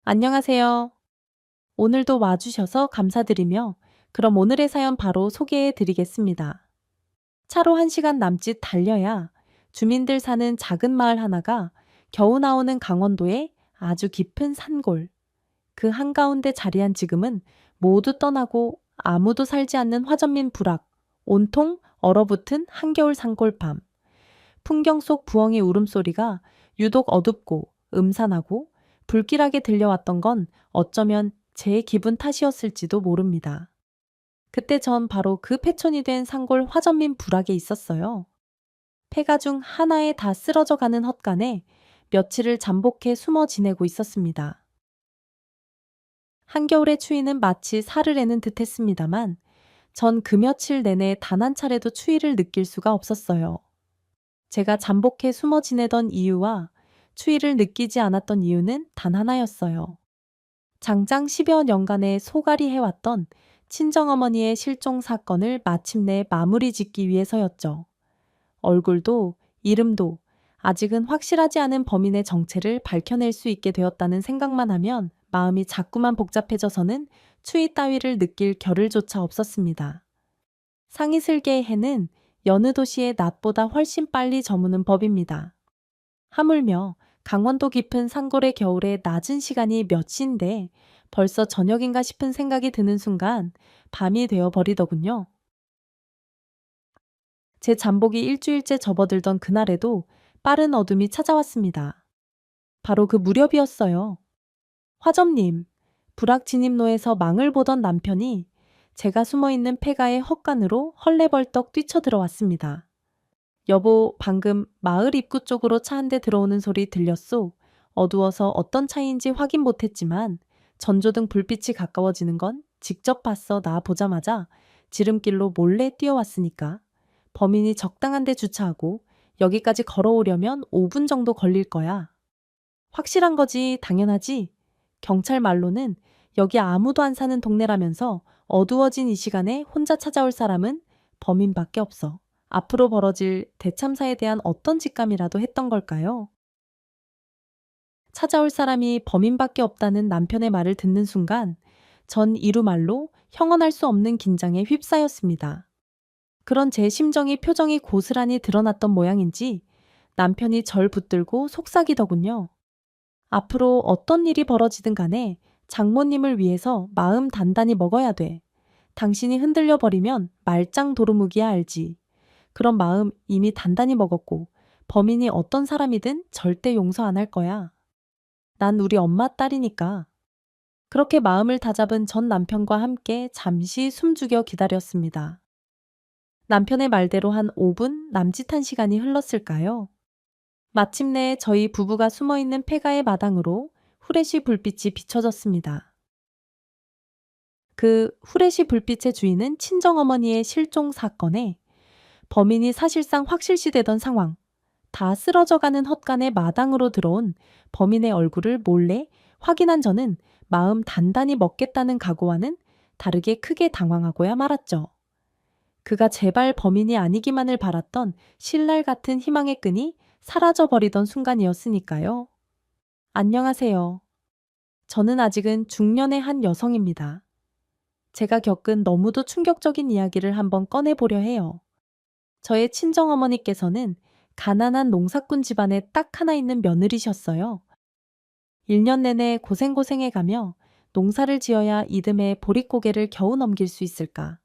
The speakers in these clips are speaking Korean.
안녕하세요. 오늘도 와주셔서 감사드리며, 그럼 오늘의 사연 바로 소개해 드리겠습니다. 차로 1시간 남짓 달려야 주민들 사는 작은 마을 하나가 겨우 나오는 강원도의 아주 깊은 산골, 그 한가운데 자리한 지금은 모두 떠나고 아무도 살지 않는 화전민 부락, 온통 얼어붙은 한겨울 산골밤. 풍경 속 부엉이 울음소리가 유독 어둡고 음산하고 불길하게 들려왔던 건 어쩌면 제 기분 탓이었을지도 모릅니다. 그때 전 바로 그 패촌이 된 산골 화전민 부락에 있었어요. 폐가 중 하나에 다 쓰러져 가는 헛간에 며칠을 잠복해 숨어 지내고 있었습니다. 한겨울의 추위는 마치 살을 에는 듯 했습니다만 전 그 며칠 내내 단 한 차례도 추위를 느낄 수가 없었어요. 제가 잠복해 숨어 지내던 이유와 추위를 느끼지 않았던 이유는 단 하나였어요. 장장 10여 년간의 소갈이 해왔던 친정어머니의 실종 사건을 마침내 마무리 짓기 위해서였죠. 얼굴도 이름도 아직은 확실하지 않은 범인의 정체를 밝혀낼 수 있게 되었다는 생각만 하면 마음이 자꾸만 복잡해져서는 추위 따위를 느낄 겨를조차 없었습니다. 상이슬계의 해는 여느 도시의 낮보다 훨씬 빨리 저무는 법입니다. 하물며 강원도 깊은 산골의 겨울에 낮은 시간이 몇 시인데 벌써 저녁인가 싶은 생각이 드는 순간 밤이 되어 버리더군요. 제 잠복이 일주일째 접어들던 그날에도 빠른 어둠이 찾아왔습니다. 바로 그 무렵이었어요. 화점님, 불악진입로에서 망을 보던 남편이 제가 숨어있는 폐가의 헛간으로 헐레벌떡 뛰쳐들어왔습니다. 여보, 방금 마을 입구 쪽으로 차 한 대 들어오는 소리 들렸소? 어두워서 어떤 차인지 확인 못했지만 전조등 불빛이 가까워지는 건 직접 봤어. 나 보자마자 지름길로 몰래 뛰어왔으니까. 범인이 적당한 데 주차하고 여기까지 걸어오려면 5분 정도 걸릴 거야. 확실한 거지, 당연하지. 경찰 말로는 여기 아무도 안 사는 동네라면서 어두워진 이 시간에 혼자 찾아올 사람은 범인밖에 없어. 앞으로 벌어질 대참사에 대한 어떤 직감이라도 했던 걸까요? 찾아올 사람이 범인밖에 없다는 남편의 말을 듣는 순간 전 이루말로 형언할 수 없는 긴장에 휩싸였습니다. 그런 제 심정이 표정이 고스란히 드러났던 모양인지 남편이 절 붙들고 속삭이더군요. 앞으로 어떤 일이 벌어지든 간에 장모님을 위해서 마음 단단히 먹어야 돼. 당신이 흔들려 버리면 말짱 도루묵이야 알지. 그런 마음 이미 단단히 먹었고 범인이 어떤 사람이든 절대 용서 안 할 거야. 난 우리 엄마 딸이니까. 그렇게 마음을 다잡은 전 남편과 함께 잠시 숨죽여 기다렸습니다. 남편의 말대로 한 5분 남짓한 시간이 흘렀을까요? 마침내 저희 부부가 숨어있는 폐가의 마당으로 후레쉬 불빛이 비춰졌습니다. 그 후레쉬 불빛의 주인은 친정어머니의 실종 사건에 범인이 사실상 확실시되던 상황, 다 쓰러져가는 헛간의 마당으로 들어온 범인의 얼굴을 몰래 확인한 저는 마음 단단히 먹겠다는 각오와는 다르게 크게 당황하고야 말았죠. 그가 제발 범인이 아니기만을 바랐던 신랄 같은 희망의 끈이 사라져버리던 순간이었으니까요. 안녕하세요. 저는 아직은 중년의 한 여성입니다. 제가 겪은 너무도 충격적인 이야기를 한번 꺼내보려 해요. 저의 친정어머니께서는 가난한 농사꾼 집안에 딱 하나 있는 며느리셨어요. 1년 내내 고생고생해 가며 농사를 지어야 이듬해 보릿고개를 겨우 넘길 수 있을까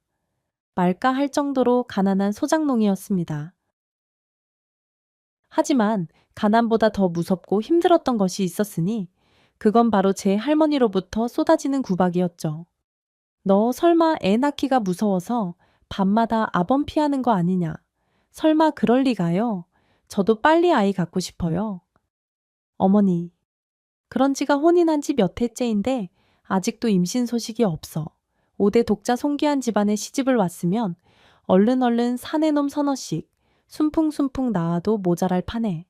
말까 할 정도로 가난한 소작농이었습니다. 하지만 가난보다 더 무섭고 힘들었던 것이 있었으니 그건 바로 제 할머니로부터 쏟아지는 구박이었죠. 너 설마 애 낳기가 무서워서 밤마다 아범 피하는 거 아니냐? 설마 그럴 리가요? 저도 빨리 아이 갖고 싶어요. 어머니, 그런 지가 혼인한 지 몇 해째인데 아직도 임신 소식이 없어. 5대 독자 손귀한 집안에 시집을 왔으면 얼른 사내놈 서너씩 순풍순풍 낳아도 모자랄 판에.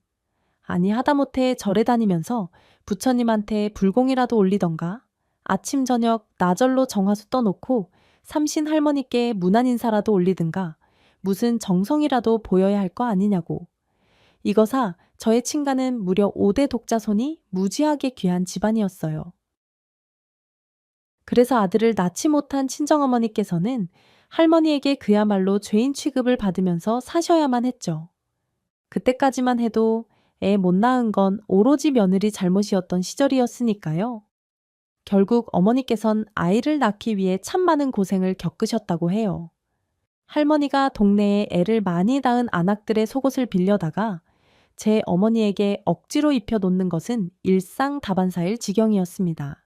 아니 하다못해 절에 다니면서 부처님한테 불공이라도 올리던가 아침 저녁 나절로 정화수 떠놓고 삼신 할머니께 문안 인사라도 올리든가 무슨 정성이라도 보여야 할 거 아니냐고. 이거사 저의 친가는 무려 5대 독자손이 무지하게 귀한 집안이었어요. 그래서 아들을 낳지 못한 친정어머니께서는 할머니에게 그야말로 죄인 취급을 받으면서 사셔야만 했죠. 그때까지만 해도 애 못 낳은 건 오로지 며느리 잘못이었던 시절이었으니까요. 결국 어머니께선 아이를 낳기 위해 참 많은 고생을 겪으셨다고 해요. 할머니가 동네에 애를 많이 낳은 아낙들의 속옷을 빌려다가 제 어머니에게 억지로 입혀놓는 것은 일상다반사일 지경이었습니다.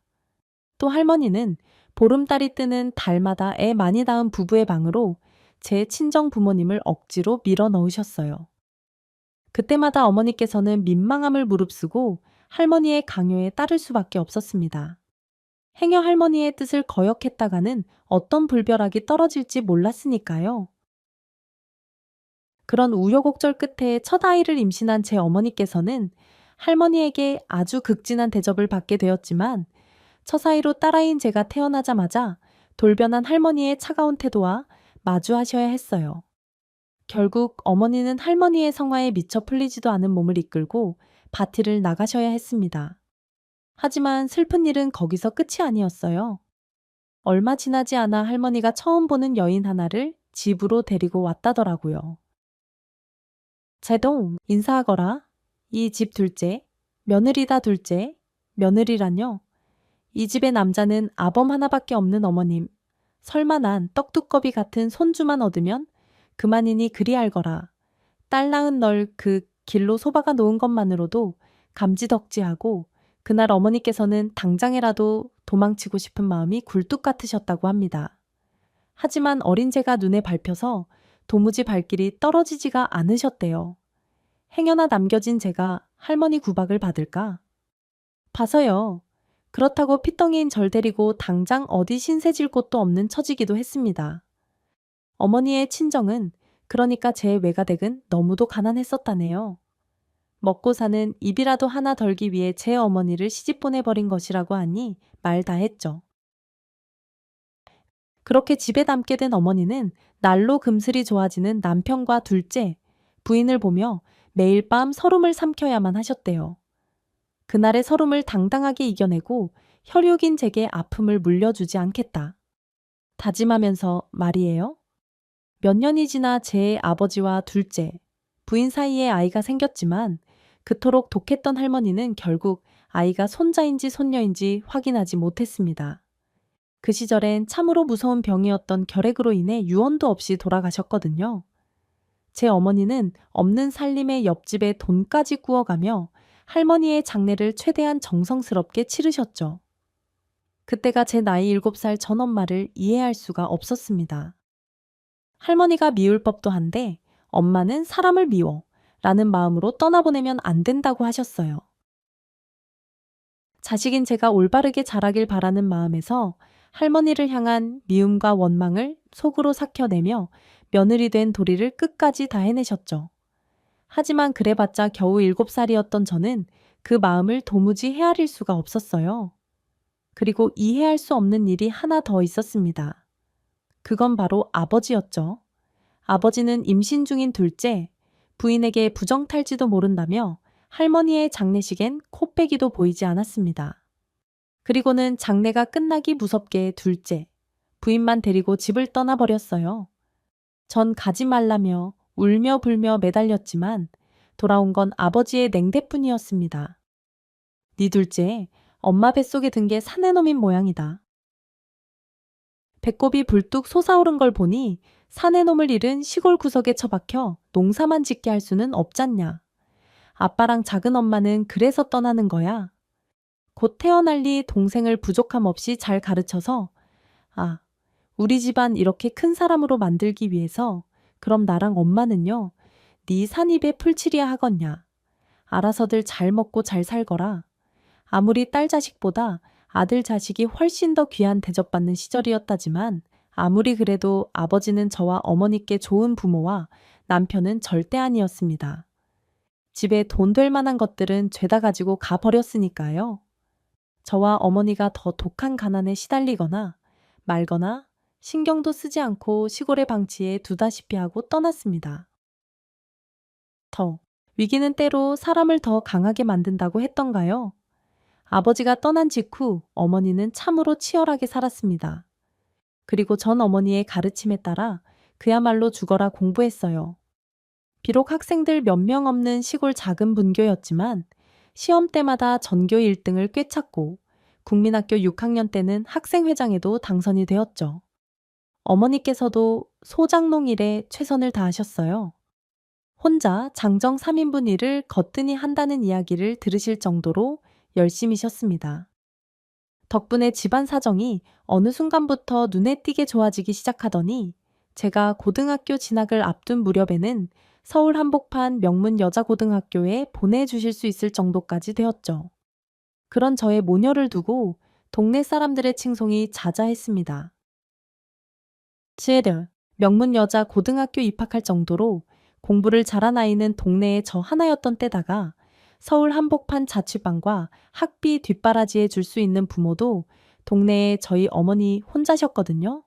또 할머니는 보름달이 뜨는 달마다 애 많이 낳은 부부의 방으로 제 친정 부모님을 억지로 밀어 넣으셨어요. 그때마다 어머니께서는 민망함을 무릅쓰고 할머니의 강요에 따를 수밖에 없었습니다. 행여 할머니의 뜻을 거역했다가는 어떤 불벼락이 떨어질지 몰랐으니까요. 그런 우여곡절 끝에 첫 아이를 임신한 제 어머니께서는 할머니에게 아주 극진한 대접을 받게 되었지만 처사이로 딸아이인 제가 태어나자마자 돌변한 할머니의 차가운 태도와 마주하셔야 했어요. 결국 어머니는 할머니의 성화에 미처 풀리지도 않은 몸을 이끌고 밭을 나가셔야 했습니다. 하지만 슬픈 일은 거기서 끝이 아니었어요. 얼마 지나지 않아 할머니가 처음 보는 여인 하나를 집으로 데리고 왔다더라고요. 제동, 인사하거라. 이 집 둘째, 며느리다 둘째, 며느리란요. 이 집의 남자는 아범 하나밖에 없는 어머님. 설마 난 떡두꺼비 같은 손주만 얻으면 그만이니 그리 알거라. 딸 낳은 널 그 길로 소박아 놓은 것만으로도 감지덕지하고 그날 어머니께서는 당장에라도 도망치고 싶은 마음이 굴뚝 같으셨다고 합니다. 하지만 어린 제가 눈에 밟혀서 도무지 발길이 떨어지지가 않으셨대요. 행여나 남겨진 제가 할머니 구박을 받을까? 봐서요. 그렇다고 피덩이인 절 데리고 당장 어디 신세질 곳도 없는 처지기도 했습니다. 어머니의 친정은 그러니까 제 외가댁은 너무도 가난했었다네요. 먹고 사는 입이라도 하나 덜기 위해 제 어머니를 시집 보내버린 것이라고 하니 말 다 했죠. 그렇게 집에 남게 된 어머니는 날로 금슬이 좋아지는 남편과 둘째, 부인을 보며 매일 밤 설움을 삼켜야만 하셨대요. 그날의 설움을 당당하게 이겨내고 혈육인 제게 아픔을 물려주지 않겠다. 다짐하면서 말이에요. 몇 년이 지나 제 아버지와 둘째, 부인 사이에 아이가 생겼지만 그토록 독했던 할머니는 결국 아이가 손자인지 손녀인지 확인하지 못했습니다. 그 시절엔 참으로 무서운 병이었던 결핵으로 인해 유언도 없이 돌아가셨거든요. 제 어머니는 없는 살림의 옆집에 돈까지 구워가며 할머니의 장례를 최대한 정성스럽게 치르셨죠. 그때가 제 나이 7살 전 엄마를 이해할 수가 없었습니다. 할머니가 미울 법도 한데 엄마는 사람을 미워 라는 마음으로 떠나보내면 안 된다고 하셨어요. 자식인 제가 올바르게 자라길 바라는 마음에서 할머니를 향한 미움과 원망을 속으로 삭혀내며 며느리 된 도리를 끝까지 다 해내셨죠. 하지만 그래봤자 겨우 7살이었던 저는 그 마음을 도무지 헤아릴 수가 없었어요. 그리고 이해할 수 없는 일이 하나 더 있었습니다. 그건 바로 아버지였죠. 아버지는 임신 중인 둘째, 부인에게 부정탈지도 모른다며 할머니의 장례식엔 코빼기도 보이지 않았습니다. 그리고는 장례가 끝나기 무섭게 둘째, 부인만 데리고 집을 떠나버렸어요. 전 가지 말라며 울며 불며 매달렸지만 돌아온 건 아버지의 냉대뿐이었습니다. 네 둘째, 엄마 뱃속에 든 게 사내놈인 모양이다. 배꼽이 불뚝 솟아오른 걸 보니 사내놈을 잃은 시골 구석에 처박혀 농사만 짓게 할 수는 없잖냐. 아빠랑 작은 엄마는 그래서 떠나는 거야. 곧 태어날리 동생을 부족함 없이 잘 가르쳐서 우리 집안 이렇게 큰 사람으로 만들기 위해서 그럼 나랑 엄마는요. 네 산입에 풀칠이야 하겠냐. 알아서들 잘 먹고 잘 살거라. 아무리 딸 자식보다 아들 자식이 훨씬 더 귀한 대접받는 시절이었다지만 아무리 그래도 아버지는 저와 어머니께 좋은 부모와 남편은 절대 아니었습니다. 집에 돈 될 만한 것들은 죄다 가지고 가버렸으니까요. 저와 어머니가 더 독한 가난에 시달리거나 말거나 신경도 쓰지 않고 시골의 방치에 두다시피 하고 떠났습니다. 위기는 때로 사람을 더 강하게 만든다고 했던가요? 아버지가 떠난 직후 어머니는 참으로 치열하게 살았습니다. 그리고 전 어머니의 가르침에 따라 그야말로 죽어라 공부했어요. 비록 학생들 몇 명 없는 시골 작은 분교였지만 시험 때마다 전교 1등을 꿰찼고 국민학교 6학년 때는 학생회장에도 당선이 되었죠. 어머니께서도 소장농 일에 최선을 다하셨어요. 혼자 장정 3인분 일을 거뜬히 한다는 이야기를 들으실 정도로 열심히셨습니다. 덕분에 집안 사정이 어느 순간부터 눈에 띄게 좋아지기 시작하더니 제가 고등학교 진학을 앞둔 무렵에는 서울 한복판 명문 여자고등학교에 보내주실 수 있을 정도까지 되었죠. 그런 저의 모녀를 두고 동네 사람들의 칭송이 자자했습니다. 지혜들, 명문 여자 고등학교 입학할 정도로 공부를 잘한 아이는 동네에 저 하나였던 때다가 서울 한복판 자취방과 학비 뒷바라지해 줄 수 있는 부모도 동네에 저희 어머니 혼자셨거든요.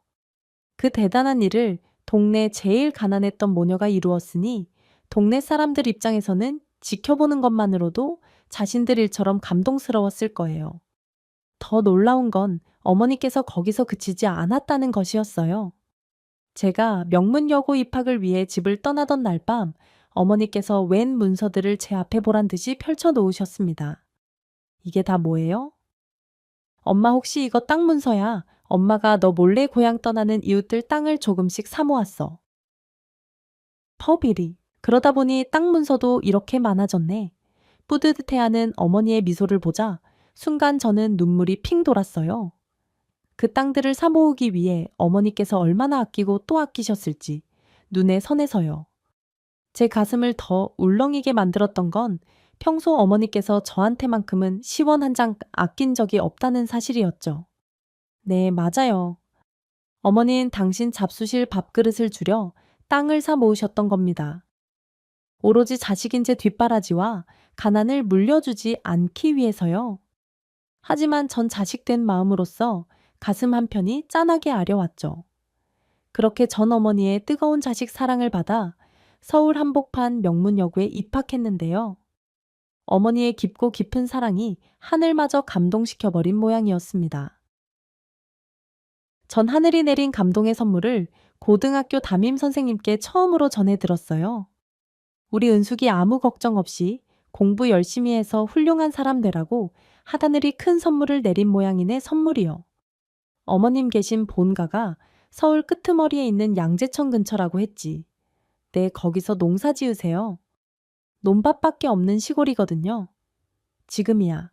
그 대단한 일을 동네 제일 가난했던 모녀가 이루었으니 동네 사람들 입장에서는 지켜보는 것만으로도 자신들 일처럼 감동스러웠을 거예요. 더 놀라운 건 어머니께서 거기서 그치지 않았다는 것이었어요. 제가 명문여고 입학을 위해 집을 떠나던 날 밤 어머니께서 웬 문서들을 제 앞에 보란 듯이 펼쳐 놓으셨습니다. 이게 다 뭐예요? 엄마 혹시 이거 땅 문서야. 엄마가 너 몰래 고향 떠나는 이웃들 땅을 조금씩 사모았어. 퍼비리. 그러다 보니 땅 문서도 이렇게 많아졌네. 뿌듯해하는 어머니의 미소를 보자 순간 저는 눈물이 핑 돌았어요. 그 땅들을 사모으기 위해 어머니께서 얼마나 아끼고 또 아끼셨을지 눈에 선해서요. 제 가슴을 더 울렁이게 만들었던 건 평소 어머니께서 저한테만큼은 시원 한 장 아낀 적이 없다는 사실이었죠. 네, 맞아요. 어머니는 당신 잡수실 밥그릇을 줄여 땅을 사 모으셨던 겁니다. 오로지 자식인 제 뒷바라지와 가난을 물려주지 않기 위해서요. 하지만 전 자식된 마음으로서 가슴 한편이 짠하게 아려왔죠. 그렇게 전 어머니의 뜨거운 자식 사랑을 받아 서울 한복판 명문여고에 입학했는데요. 어머니의 깊고 깊은 사랑이 하늘마저 감동시켜버린 모양이었습니다. 전 하늘이 내린 감동의 선물을 고등학교 담임 선생님께 처음으로 전해 들었어요. 우리 은숙이 아무 걱정 없이 공부 열심히 해서 훌륭한 사람 되라고 하다늘이 큰 선물을 내린 모양이네 선물이요. 어머님 계신 본가가 서울 끄트머리에 있는 양재천 근처라고 했지. 네, 거기서 농사 지으세요. 논밭밖에 없는 시골이거든요. 지금이야.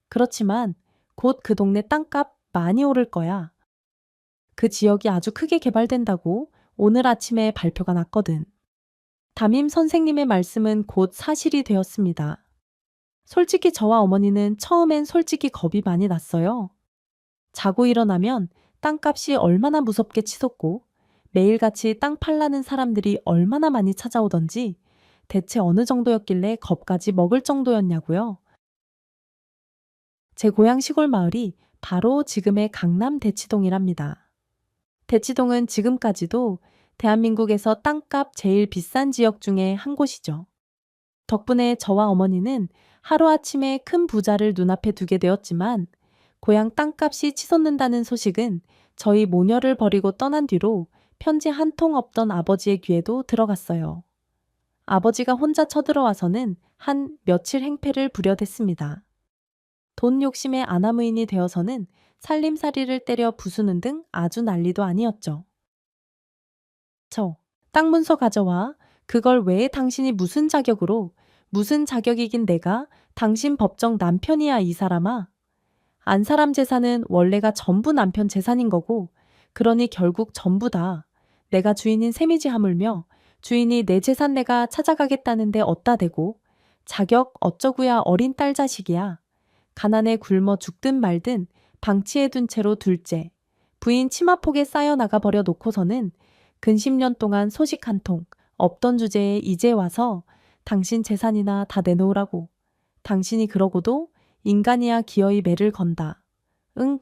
그렇지만 곧 그 동네 땅값 많이 오를 거야. 그 지역이 아주 크게 개발된다고 오늘 아침에 발표가 났거든. 담임 선생님의 말씀은 곧 사실이 되었습니다. 솔직히 저와 어머니는 처음엔 솔직히 겁이 많이 났어요. 자고 일어나면 땅값이 얼마나 무섭게 치솟고 매일같이 땅 팔라는 사람들이 얼마나 많이 찾아오던지 대체 어느 정도였길래 겁까지 먹을 정도였냐고요. 제 고향 시골 마을이 바로 지금의 강남 대치동이랍니다. 대치동은 지금까지도 대한민국에서 땅값 제일 비싼 지역 중에 한 곳이죠. 덕분에 저와 어머니는 하루아침에 큰 부자를 눈앞에 두게 되었지만 고향 땅값이 치솟는다는 소식은 저희 모녀를 버리고 떠난 뒤로 편지 한 통 없던 아버지의 귀에도 들어갔어요. 아버지가 혼자 쳐들어와서는 한 며칠 행패를 부려댔습니다. 돈 욕심에 아나무인이 되어서는 살림살이를 때려 부수는 등 아주 난리도 아니었죠. 땅 문서 가져와. 그걸 왜 당신이 무슨 자격으로, 무슨 자격이긴 내가 당신 법정 남편이야 이 사람아. 안 사람 재산은 원래가 전부 남편 재산인 거고 그러니 결국 전부 다 내가 주인인 셈이지 하물며 주인이 내 재산 내가 찾아가겠다는데 어따 대고 자격 어쩌구야 어린 딸 자식이야. 가난에 굶어 죽든 말든 방치해 둔 채로 둘째 부인 치마폭에 쌓여 나가 버려 놓고서는 근 10년 동안 소식 한 통 없던 주제에 이제 와서 당신 재산이나 다 내놓으라고. 당신이 그러고도 인간이야 기어이 매를 건다. 응,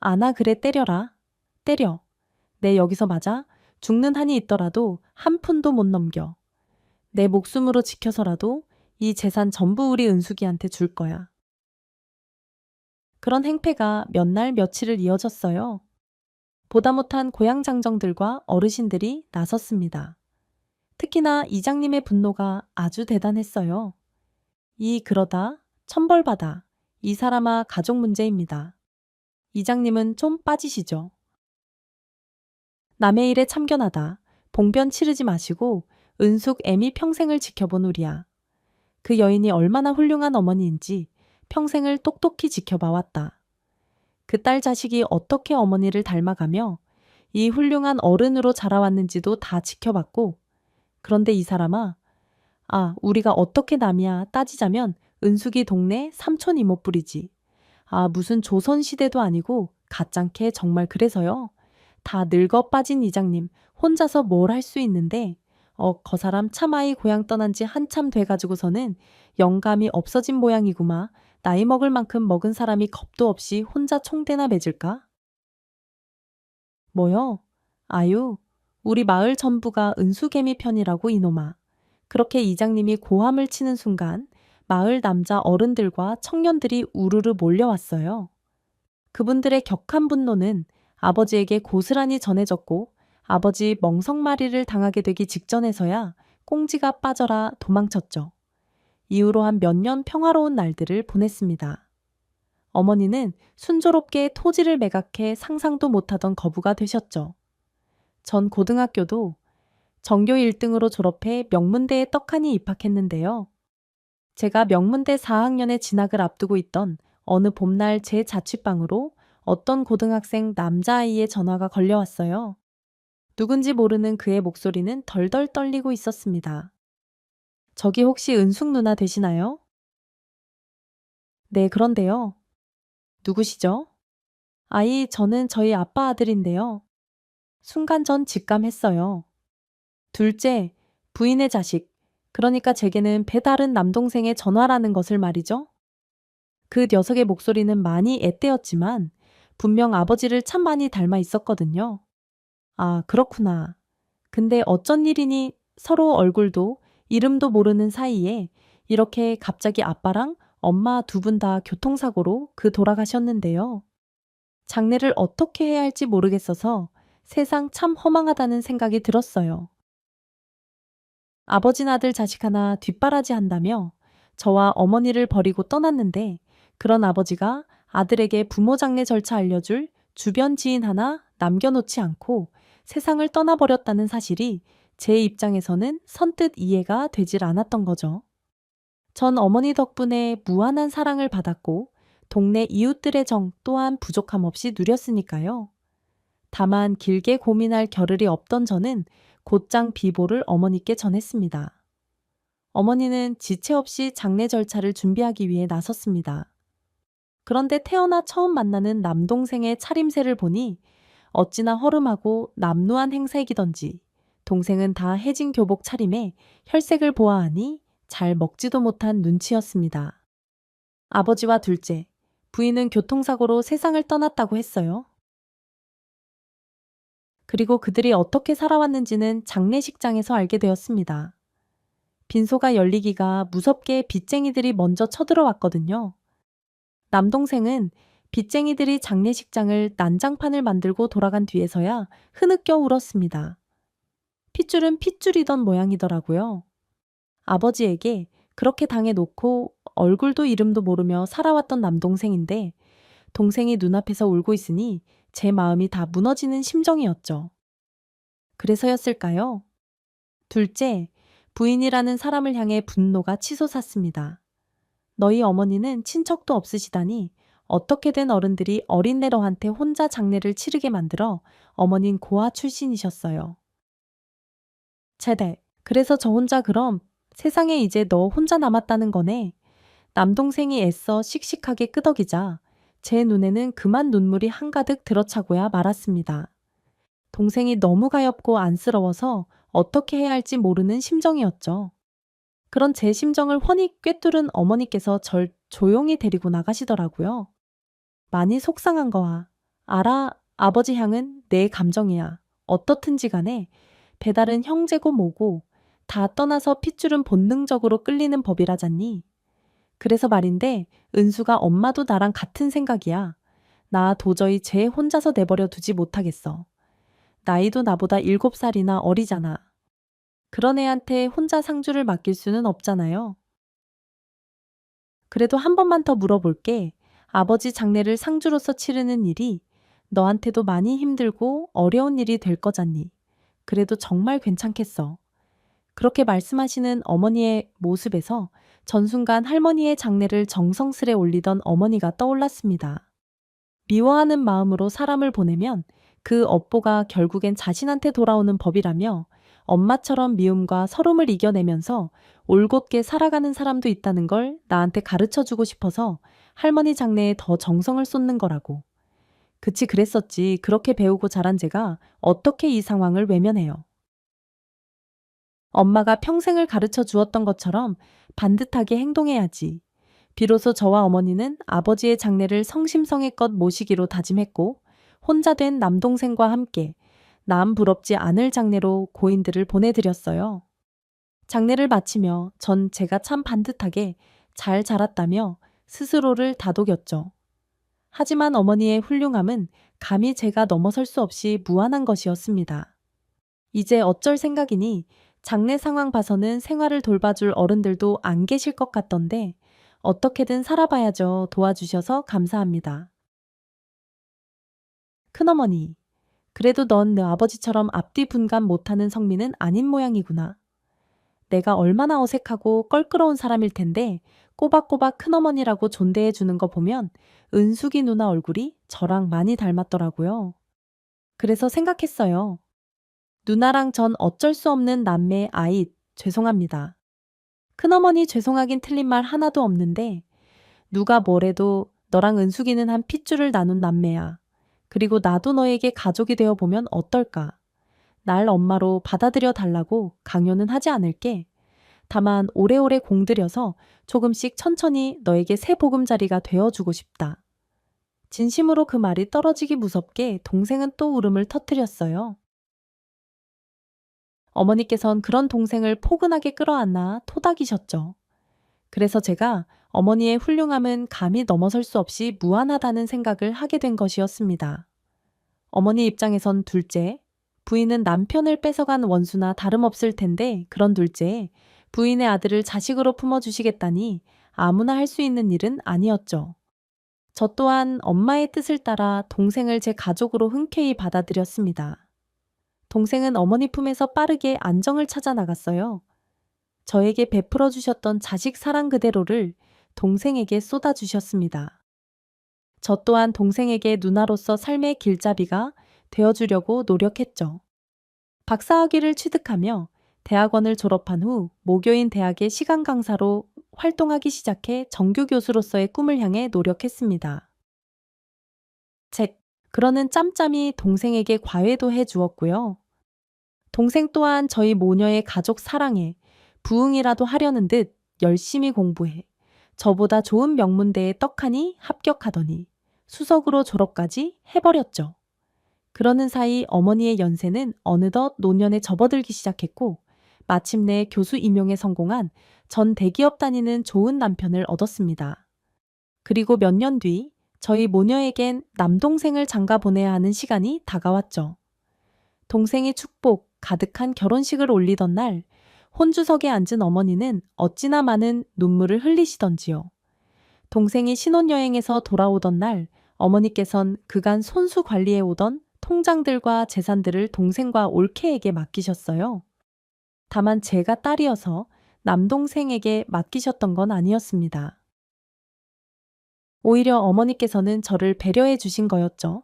아나 그래 때려라. 때려. 내 여기서 맞아 죽는 한이 있더라도 한 푼도 못 넘겨. 내 목숨으로 지켜서라도 이 재산 전부 우리 은숙이한테 줄 거야. 그런 행패가 몇 날 며칠을 이어졌어요. 보다 못한 고향 장정들과 어르신들이 나섰습니다. 특히나 이장님의 분노가 아주 대단했어요. 그러다 천벌받아. 이 사람아 가족 문제입니다. 이장님은 좀 빠지시죠. 남의 일에 참견하다. 봉변 치르지 마시고 은숙 애미 평생을 지켜본 우리야. 그 여인이 얼마나 훌륭한 어머니인지 평생을 똑똑히 지켜봐왔다. 그 딸 자식이 어떻게 어머니를 닮아가며 이 훌륭한 어른으로 자라왔는지도 다 지켜봤고, 그런데 이 사람아, 우리가 어떻게 남이야 따지자면 은숙이 동네 삼촌 이모뿔이지. 무슨 조선시대도 아니고 가짱캐 정말 그래서요. 다 늙어 빠진 이장님 혼자서 뭘 할 수 있는데 거 사람 참 아이 고향 떠난 지 한참 돼가지고서는 영감이 없어진 모양이구마. 나이 먹을 만큼 먹은 사람이 겁도 없이 혼자 총대나 맺을까? 뭐요? 아유, 우리 마을 전부가 은수개미 편이라고 이놈아. 그렇게 이장님이 고함을 치는 순간 마을 남자 어른들과 청년들이 우르르 몰려왔어요. 그분들의 격한 분노는 아버지에게 고스란히 전해졌고 아버지 멍석마리를 당하게 되기 직전에서야 꽁지가 빠져라 도망쳤죠. 이후로 한 몇 년 평화로운 날들을 보냈습니다. 어머니는 순조롭게 토지를 매각해 상상도 못하던 거부가 되셨죠. 전 고등학교도 전교 1등으로 졸업해 명문대에 떡하니 입학했는데요. 제가 명문대 4학년에 진학을 앞두고 있던 어느 봄날 제 자취방으로 어떤 고등학생 남자아이의 전화가 걸려왔어요. 누군지 모르는 그의 목소리는 덜덜 떨리고 있었습니다. 저기 혹시 은숙 누나 되시나요? 네, 그런데요. 누구시죠? 저는 저희 아빠 아들인데요. 순간 전 직감했어요. 둘째, 부인의 자식, 그러니까 제게는 배다른 남동생의 전화라는 것을 말이죠. 그 녀석의 목소리는 많이 앳되었지만 분명 아버지를 참 많이 닮아 있었거든요. 그렇구나. 근데 어쩐 일이니 서로 얼굴도 이름도 모르는 사이에 이렇게 갑자기 아빠랑 엄마 두 분 다 교통사고로 돌아가셨는데요. 장례를 어떻게 해야 할지 모르겠어서 세상 참 허망하다는 생각이 들었어요. 아버진 아들 자식 하나 뒷바라지 한다며 저와 어머니를 버리고 떠났는데 그런 아버지가 아들에게 부모 장례 절차 알려줄 주변 지인 하나 남겨놓지 않고 세상을 떠나버렸다는 사실이 제 입장에서는 선뜻 이해가 되질 않았던 거죠. 전 어머니 덕분에 무한한 사랑을 받았고 동네 이웃들의 정 또한 부족함 없이 누렸으니까요. 다만 길게 고민할 겨를이 없던 저는 곧장 비보를 어머니께 전했습니다. 어머니는 지체 없이 장례 절차를 준비하기 위해 나섰습니다. 그런데 태어나 처음 만나는 남동생의 차림새를 보니 어찌나 허름하고 남루한 행색이던지 동생은 다 해진 교복 차림에 혈색을 보아하니 잘 먹지도 못한 눈치였습니다. 아버지와 둘째, 부인은 교통사고로 세상을 떠났다고 했어요. 그리고 그들이 어떻게 살아왔는지는 장례식장에서 알게 되었습니다. 빈소가 열리기가 무섭게 빚쟁이들이 먼저 쳐들어왔거든요. 남동생은 빚쟁이들이 장례식장을 난장판을 만들고 돌아간 뒤에서야 흐느껴 울었습니다. 핏줄은 핏줄이던 모양이더라고요. 아버지에게 그렇게 당해놓고 얼굴도 이름도 모르며 살아왔던 남동생인데 동생이 눈앞에서 울고 있으니 제 마음이 다 무너지는 심정이었죠. 그래서였을까요? 둘째, 부인이라는 사람을 향해 분노가 치솟았습니다. 너희 어머니는 친척도 없으시다니 어떻게 된 어른들이 어린애러한테 혼자 장례를 치르게 만들어 어머닌 고아 출신이셨어요. 제대, 그래서 저 혼자 그럼 세상에 이제 너 혼자 남았다는 거네. 남동생이 애써 씩씩하게 끄덕이자 제 눈에는 그만 눈물이 한가득 들어차고야 말았습니다. 동생이 너무 가엾고 안쓰러워서 어떻게 해야 할지 모르는 심정이었죠. 그런 제 심정을 훤히 꿰뚫은 어머니께서 절 조용히 데리고 나가시더라고요. 많이 속상한 거야. 알아, 아버지 향은 내 감정이야. 어떻든지 간에 배달은 형제고 뭐고 다 떠나서 핏줄은 본능적으로 끌리는 법이라잖니. 그래서 말인데 은수가 엄마도 나랑 같은 생각이야. 나 도저히 쟤 혼자서 내버려 두지 못하겠어. 나이도 나보다 7살이나 어리잖아. 그런 애한테 혼자 상주를 맡길 수는 없잖아요. 그래도 한 번만 더 물어볼게. 아버지 장례를 상주로서 치르는 일이 너한테도 많이 힘들고 어려운 일이 될 거잖니. 그래도 정말 괜찮겠어. 그렇게 말씀하시는 어머니의 모습에서 전순간 할머니의 장례를 정성스레 올리던 어머니가 떠올랐습니다. 미워하는 마음으로 사람을 보내면 그 업보가 결국엔 자신한테 돌아오는 법이라며 엄마처럼 미움과 서름을 이겨내면서 올곧게 살아가는 사람도 있다는 걸 나한테 가르쳐 주고 싶어서 할머니 장래에 더 정성을 쏟는 거라고. 그치, 그랬었지. 그렇게 배우고 자란 제가 어떻게 이 상황을 외면해요. 엄마가 평생을 가르쳐 주었던 것처럼 반듯하게 행동해야지. 비로소 저와 어머니는 아버지의 장례를 성심성의껏 모시기로 다짐했고, 혼자 된 남동생과 함께 남 부럽지 않을 장례로 고인들을 보내드렸어요. 장례를 마치며 전 제가 참 반듯하게 잘 자랐다며 스스로를 다독였죠. 하지만 어머니의 훌륭함은 감히 제가 넘어설 수 없이 무한한 것이었습니다. 이제 어쩔 생각이니 장례 상황 봐서는 생활을 돌봐줄 어른들도 안 계실 것 같던데 어떻게든 살아봐야죠. 도와주셔서 감사합니다. 큰어머니, 그래도 넌 내 아버지처럼 앞뒤 분간 못하는 성민은 아닌 모양이구나. 내가 얼마나 어색하고 껄끄러운 사람일 텐데 꼬박꼬박 큰어머니라고 존대해 주는 거 보면 은숙이 누나 얼굴이 저랑 많이 닮았더라고요. 그래서 생각했어요. 누나랑 전 어쩔 수 없는 남매 아이, 죄송합니다. 큰어머니 죄송하긴 틀린 말 하나도 없는데 누가 뭐래도 너랑 은숙이는 한 핏줄을 나눈 남매야. 그리고 나도 너에게 가족이 되어 보면 어떨까? 날 엄마로 받아들여 달라고 강요는 하지 않을게. 다만 오래오래 공들여서 조금씩 천천히 너에게 새 보금자리가 되어주고 싶다. 진심으로 그 말이 떨어지기 무섭게 동생은 또 울음을 터뜨렸어요. 어머니께선 그런 동생을 포근하게 끌어안아 토닥이셨죠. 그래서 제가 어머니의 훌륭함은 감히 넘어설 수 없이 무한하다는 생각을 하게 된 것이었습니다. 어머니 입장에선 둘째, 부인은 남편을 뺏어간 원수나 다름없을 텐데 그런 둘째에 부인의 아들을 자식으로 품어주시겠다니 아무나 할 수 있는 일은 아니었죠. 저 또한 엄마의 뜻을 따라 동생을 제 가족으로 흔쾌히 받아들였습니다. 동생은 어머니 품에서 빠르게 안정을 찾아 나갔어요. 저에게 베풀어 주셨던 자식 사랑 그대로를 동생에게 쏟아주셨습니다. 저 또한 동생에게 누나로서 삶의 길잡이가 되어주려고 노력했죠. 박사학위를 취득하며 대학원을 졸업한 후 모교인 대학의 시간 강사로 활동하기 시작해 정규 교수로서의 꿈을 향해 노력했습니다. 그러는 짬짬이 동생에게 과외도 해 주었고요. 동생 또한 저희 모녀의 가족 사랑에 부응이라도 하려는 듯 열심히 공부해 저보다 좋은 명문대에 떡하니 합격하더니 수석으로 졸업까지 해버렸죠. 그러는 사이 어머니의 연세는 어느덧 노년에 접어들기 시작했고 마침내 교수 임용에 성공한 전 대기업 다니는 좋은 남편을 얻었습니다. 그리고 몇 년 뒤 저희 모녀에겐 남동생을 장가 보내야 하는 시간이 다가왔죠. 동생이 축복 가득한 결혼식을 올리던 날 혼주석에 앉은 어머니는 어찌나 많은 눈물을 흘리시던지요. 동생이 신혼여행에서 돌아오던 날 어머니께선 그간 손수 관리해 오던 통장들과 재산들을 동생과 올케에게 맡기셨어요. 다만 제가 딸이어서 남동생에게 맡기셨던 건 아니었습니다. 오히려 어머니께서는 저를 배려해 주신 거였죠.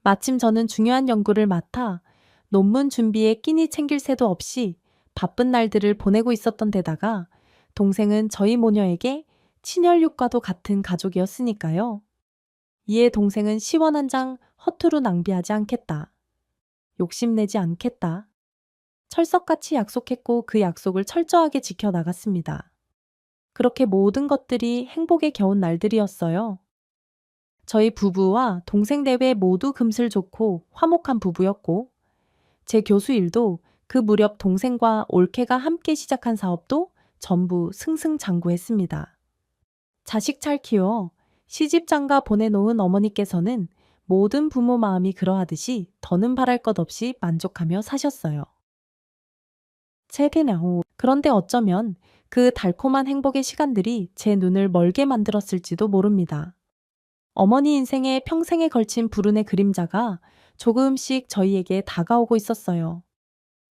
마침 저는 중요한 연구를 맡아 논문 준비에 끼니 챙길 새도 없이 바쁜 날들을 보내고 있었던 데다가 동생은 저희 모녀에게 친혈육과도 같은 가족이었으니까요. 이에 동생은 시원 한 장 허투루 낭비하지 않겠다. 욕심내지 않겠다. 철석같이 약속했고 그 약속을 철저하게 지켜나갔습니다. 그렇게 모든 것들이 행복에 겨운 날들이었어요. 저희 부부와 동생 내외 모두 금슬 좋고 화목한 부부였고 제 교수 일도 그 무렵 동생과 올케가 함께 시작한 사업도 전부 승승장구했습니다. 자식 잘 키워 시집장가 보내놓은 어머니께서는 모든 부모 마음이 그러하듯이 더는 바랄 것 없이 만족하며 사셨어요. 최대냐오. 그런데 어쩌면 그 달콤한 행복의 시간들이 제 눈을 멀게 만들었을지도 모릅니다. 어머니 인생에 평생에 걸친 불운의 그림자가 조금씩 저희에게 다가오고 있었어요.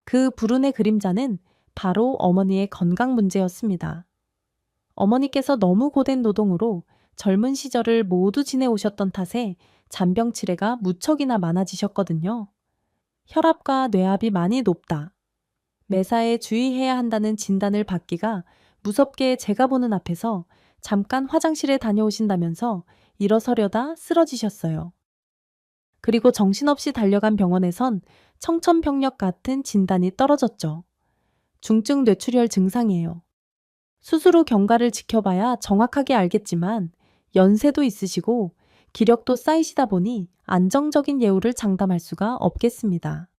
그 불운의 그림자는 바로 어머니의 건강 문제였습니다. 어머니께서 너무 고된 노동으로 젊은 시절을 모두 지내오셨던 탓에 잔병치레가 무척이나 많아지셨거든요. 혈압과 뇌압이 많이 높다. 매사에 주의해야 한다는 진단을 받기가 무섭게 제가 보는 앞에서 잠깐 화장실에 다녀오신다면서 일어서려다 쓰러지셨어요. 그리고 정신없이 달려간 병원에선 청천벽력 같은 진단이 떨어졌죠. 중증 뇌출혈 증상이에요. 수술 후 경과를 지켜봐야 정확하게 알겠지만 연세도 있으시고 기력도 쌓이시다 보니 안정적인 예후를 장담할 수가 없겠습니다.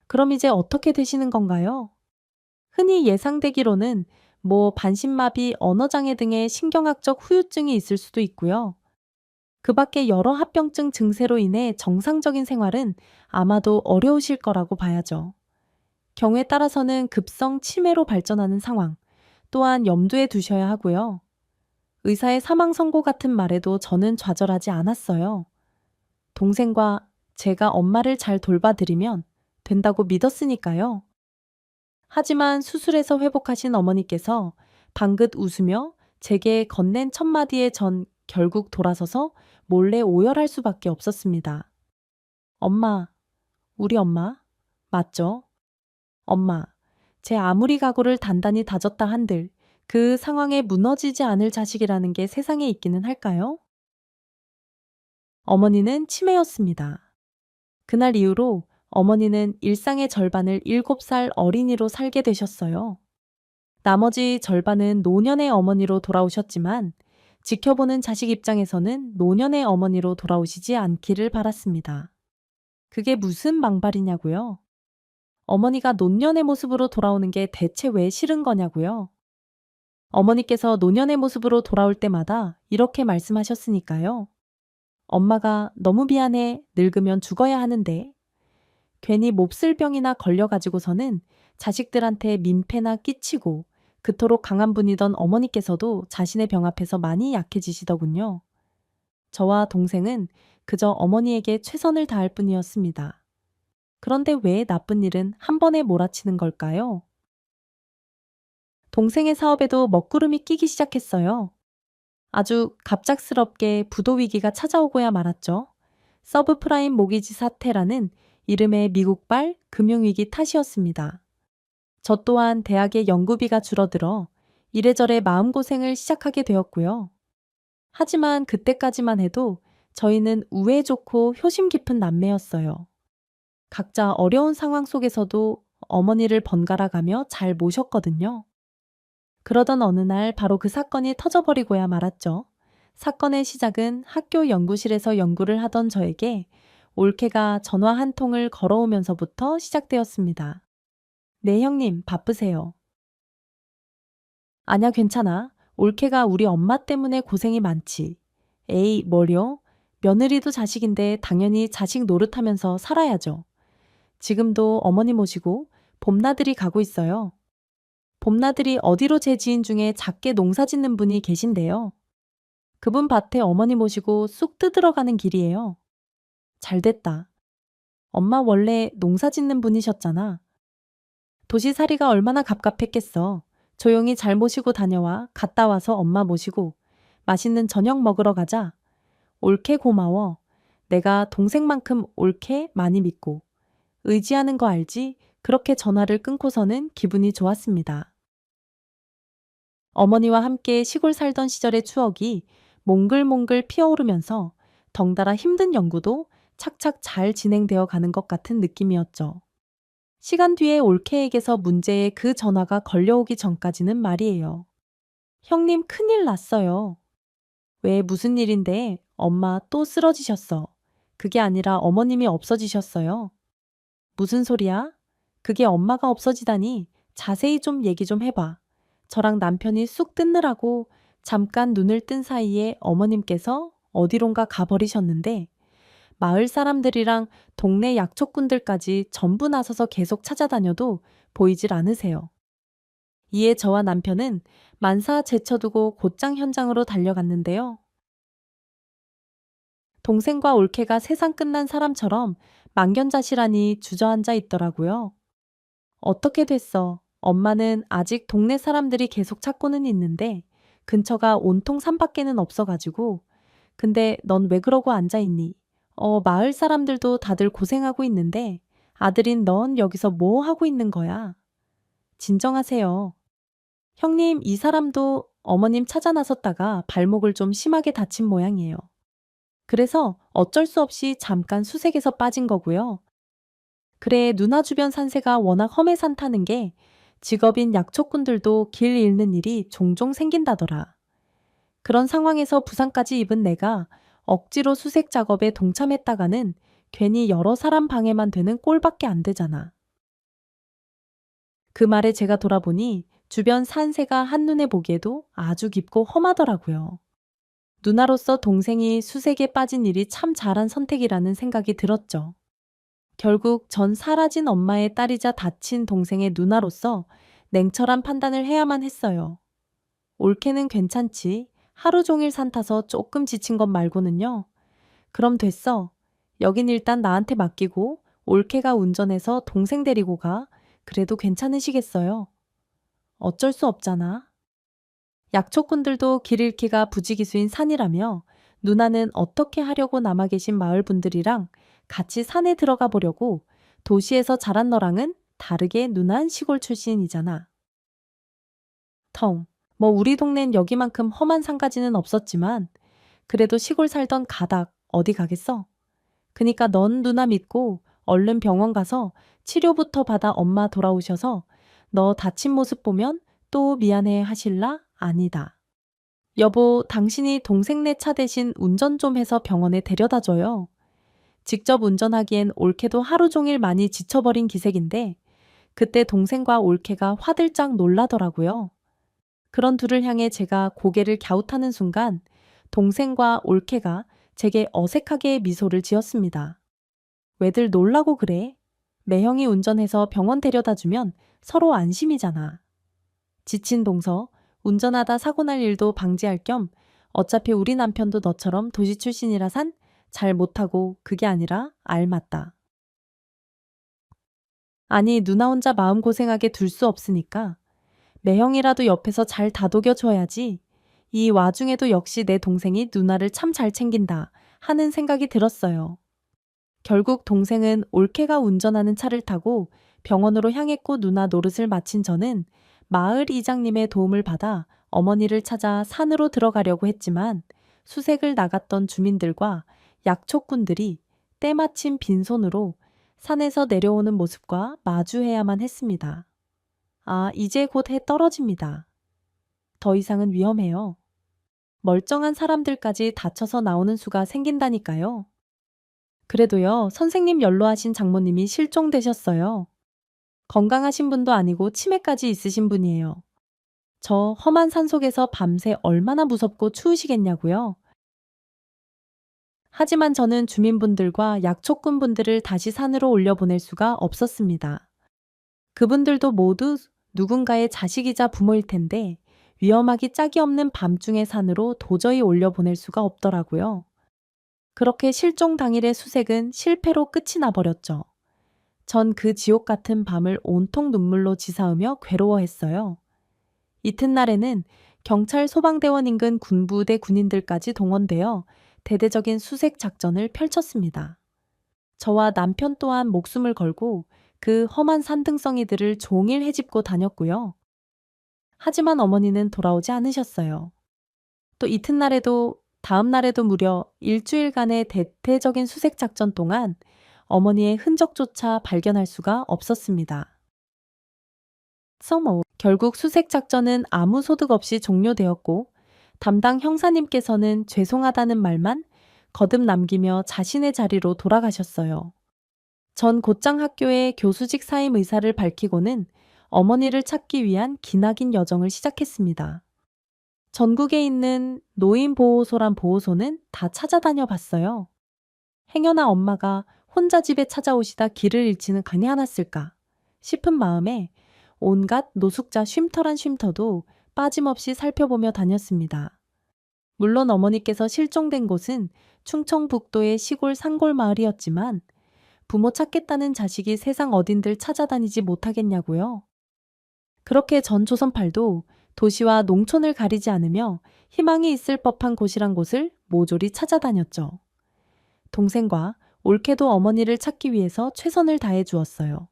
그럼 이제 어떻게 되시는 건가요? 흔히 예상되기로는 반신마비, 언어장애 등의 신경학적 후유증이 있을 수도 있고요. 그 밖에 여러 합병증 증세로 인해 정상적인 생활은 아마도 어려우실 거라고 봐야죠. 경우에 따라서는 급성 치매로 발전하는 상황 또한 염두에 두셔야 하고요. 의사의 사망 선고 같은 말에도 저는 좌절하지 않았어요. 동생과 제가 엄마를 잘 돌봐드리면 된다고 믿었으니까요. 하지만 수술에서 회복하신 어머니께서 방긋 웃으며 제게 건넨 첫마디에 전 결국 돌아서서 몰래 오열할 수밖에 없었습니다. 엄마, 우리 엄마, 맞죠? 엄마, 제 아무리 각오를 단단히 다졌다 한들 그 상황에 무너지지 않을 자식이라는 게 세상에 있기는 할까요? 어머니는 치매였습니다. 그날 이후로 어머니는 일상의 절반을 7살 어린이로 살게 되셨어요. 나머지 절반은 노년의 어머니로 돌아오셨지만 지켜보는 자식 입장에서는 노년의 어머니로 돌아오시지 않기를 바랐습니다. 그게 무슨 망발이냐고요? 어머니가 노년의 모습으로 돌아오는 게 대체 왜 싫은 거냐고요? 어머니께서 노년의 모습으로 돌아올 때마다 이렇게 말씀하셨으니까요. 엄마가 너무 미안해. 늙으면 죽어야 하는데. 괜히 몹쓸 병이나 걸려가지고서는 자식들한테 민폐나 끼치고 그토록 강한 분이던 어머니께서도 자신의 병 앞에서 많이 약해지시더군요. 저와 동생은 그저 어머니에게 최선을 다할 뿐이었습니다. 그런데 왜 나쁜 일은 한 번에 몰아치는 걸까요? 동생의 사업에도 먹구름이 끼기 시작했어요. 아주 갑작스럽게 부도 위기가 찾아오고야 말았죠. 서브프라임 모기지 사태라는 이름의 미국발 금융위기 탓이었습니다. 저 또한 대학의 연구비가 줄어들어 이래저래 마음고생을 시작하게 되었고요. 하지만 그때까지만 해도 저희는 우애 좋고 효심 깊은 남매였어요. 각자 어려운 상황 속에서도 어머니를 번갈아 가며 잘 모셨거든요. 그러던 어느 날 바로 그 사건이 터져버리고야 말았죠. 사건의 시작은 학교 연구실에서 연구를 하던 저에게 올케가 전화 한 통을 걸어오면서부터 시작되었습니다. 네, 형님, 바쁘세요. 아냐, 괜찮아. 올케가 우리 엄마 때문에 고생이 많지. 에이, 뭐려? 며느리도 자식인데 당연히 자식 노릇하면서 살아야죠. 지금도 어머니 모시고 봄나들이 가고 있어요. 봄나들이 어디로 제 지인 중에 작게 농사 짓는 분이 계신데요. 그분 밭에 어머니 모시고 쑥 뜯으러 가는 길이에요. 잘됐다. 엄마 원래 농사 짓는 분이셨잖아. 도시살이가 얼마나 갑갑했겠어. 조용히 잘 모시고 다녀와. 갔다 와서 엄마 모시고 맛있는 저녁 먹으러 가자. 올케 고마워. 내가 동생만큼 올케 많이 믿고 의지하는 거 알지? 그렇게 전화를 끊고서는 기분이 좋았습니다. 어머니와 함께 시골 살던 시절의 추억이 몽글몽글 피어오르면서 덩달아 힘든 연구도 착착 잘 진행되어 가는 것 같은 느낌이었죠. 시간 뒤에 올케에게서 문제의 그 전화가 걸려오기 전까지는 말이에요. 형님 큰일 났어요. 왜 무슨 일인데 엄마 또 쓰러지셨어. 그게 아니라 어머님이 없어지셨어요. 무슨 소리야? 그게 엄마가 없어지다니 자세히 좀 얘기 좀 해봐. 저랑 남편이 쑥 뜯느라고 잠깐 눈을 뜬 사이에 어머님께서 어디론가 가버리셨는데 마을 사람들이랑 동네 약초꾼들까지 전부 나서서 계속 찾아다녀도 보이질 않으세요. 이에 저와 남편은 만사 제쳐두고 곧장 현장으로 달려갔는데요. 동생과 올케가 세상 끝난 사람처럼 망견자실하니 주저앉아 있더라고요. 어떻게 됐어? 엄마는 아직 동네 사람들이 계속 찾고는 있는데 근처가 온통 산밖에는 없어가지고 근데 넌 왜 그러고 앉아있니? 마을 사람들도 다들 고생하고 있는데 아들인 넌 여기서 뭐 하고 있는 거야? 진정하세요. 형님, 이 사람도 어머님 찾아 나섰다가 발목을 좀 심하게 다친 모양이에요. 그래서 어쩔 수 없이 잠깐 수색에서 빠진 거고요. 그래, 누나 주변 산세가 워낙 험해 산타는 게 직업인 약초꾼들도 길 잃는 일이 종종 생긴다더라. 그런 상황에서 부상까지 입은 내가 억지로 수색 작업에 동참했다가는 괜히 여러 사람 방해만 되는 꼴밖에 안 되잖아. 그 말에 제가 돌아보니 주변 산세가 한눈에 보기에도 아주 깊고 험하더라고요. 누나로서 동생이 수색에 빠진 일이 참 잘한 선택이라는 생각이 들었죠. 결국 전 사라진 엄마의 딸이자 다친 동생의 누나로서 냉철한 판단을 해야만 했어요. 올케는 괜찮지. 하루 종일 산 타서 조금 지친 것 말고는요. 그럼 됐어. 여긴 일단 나한테 맡기고 올케가 운전해서 동생 데리고 가. 그래도 괜찮으시겠어요? 어쩔 수 없잖아. 약초꾼들도 길 잃기가 부지기수인 산이라며 누나는 어떻게 하려고 남아 계신 마을 분들이랑 같이 산에 들어가 보려고 도시에서 자란 너랑은 다르게 누난 시골 출신이잖아. 뭐 우리 동네는 여기만큼 험한 산까지는 없었지만 그래도 시골 살던 가닥 어디 가겠어? 그니까 넌 누나 믿고 얼른 병원 가서 치료부터 받아 엄마 돌아오셔서 너 다친 모습 보면 또 미안해 하실라? 아니다. 여보, 당신이 동생네 차 대신 운전 좀 해서 병원에 데려다 줘요. 직접 운전하기엔 올케도 하루 종일 많이 지쳐버린 기색인데 그때 동생과 올케가 화들짝 놀라더라고요. 그런 둘을 향해 제가 고개를 갸웃하는 순간 동생과 올케가 제게 어색하게 미소를 지었습니다. 왜들 놀라고 그래? 매형이 운전해서 병원 데려다 주면 서로 안심이잖아. 지친 동서, 운전하다 사고 날 일도 방지할 겸 어차피 우리 남편도 너처럼 도시 출신이라 산 잘 못하고 그게 아니라 알맞다. 아니 누나 혼자 마음고생하게 둘 수 없으니까 매형이라도 옆에서 잘 다독여줘야지. 이 와중에도 역시 내 동생이 누나를 참 잘 챙긴다 하는 생각이 들었어요. 결국 동생은 올케가 운전하는 차를 타고 병원으로 향했고 누나 노릇을 마친 저는 마을 이장님의 도움을 받아 어머니를 찾아 산으로 들어가려고 했지만 수색을 나갔던 주민들과 약초꾼들이 때마침 빈손으로 산에서 내려오는 모습과 마주해야만 했습니다. 아, 이제 곧 해 떨어집니다. 더 이상은 위험해요. 멀쩡한 사람들까지 다쳐서 나오는 수가 생긴다니까요. 그래도요, 선생님 연로하신 장모님이 실종되셨어요. 건강하신 분도 아니고 치매까지 있으신 분이에요. 저 험한 산속에서 밤새 얼마나 무섭고 추우시겠냐고요. 하지만 저는 주민분들과 약초꾼분들을 다시 산으로 올려보낼 수가 없었습니다. 그분들도 모두 누군가의 자식이자 부모일 텐데 위험하기 짝이 없는 밤중의 산으로 도저히 올려보낼 수가 없더라고요. 그렇게 실종 당일의 수색은 실패로 끝이 나버렸죠. 전 그 지옥 같은 밤을 온통 눈물로 지사으며 괴로워했어요. 이튿날에는 경찰 소방대원 인근 군부대 군인들까지 동원되어 대대적인 수색 작전을 펼쳤습니다. 저와 남편 또한 목숨을 걸고 그 험한 산등성이들을 종일 헤집고 다녔고요. 하지만 어머니는 돌아오지 않으셨어요. 또 이튿날에도 다음 날에도 무려 일주일간의 대대적인 수색 작전 동안 어머니의 흔적조차 발견할 수가 없었습니다. 결국 수색 작전은 아무 소득 없이 종료되었고 담당 형사님께서는 죄송하다는 말만 거듭 남기며 자신의 자리로 돌아가셨어요. 전 곧장 학교에 교수직 사임 의사를 밝히고는 어머니를 찾기 위한 기나긴 여정을 시작했습니다. 전국에 있는 노인보호소란 보호소는 다 찾아다녀 봤어요. 행여나 엄마가 혼자 집에 찾아오시다 길을 잃지는 간이 않았을까 싶은 마음에 온갖 노숙자 쉼터란 쉼터도 빠짐없이 살펴보며 다녔습니다. 물론 어머니께서 실종된 곳은 충청북도의 시골 산골 마을이었지만 부모 찾겠다는 자식이 세상 어딘들 찾아다니지 못하겠냐고요. 그렇게 전 조선팔도 도시와 농촌을 가리지 않으며 희망이 있을 법한 곳이란 곳을 모조리 찾아다녔죠. 동생과 올케도 어머니를 찾기 위해서 최선을 다해 주었어요.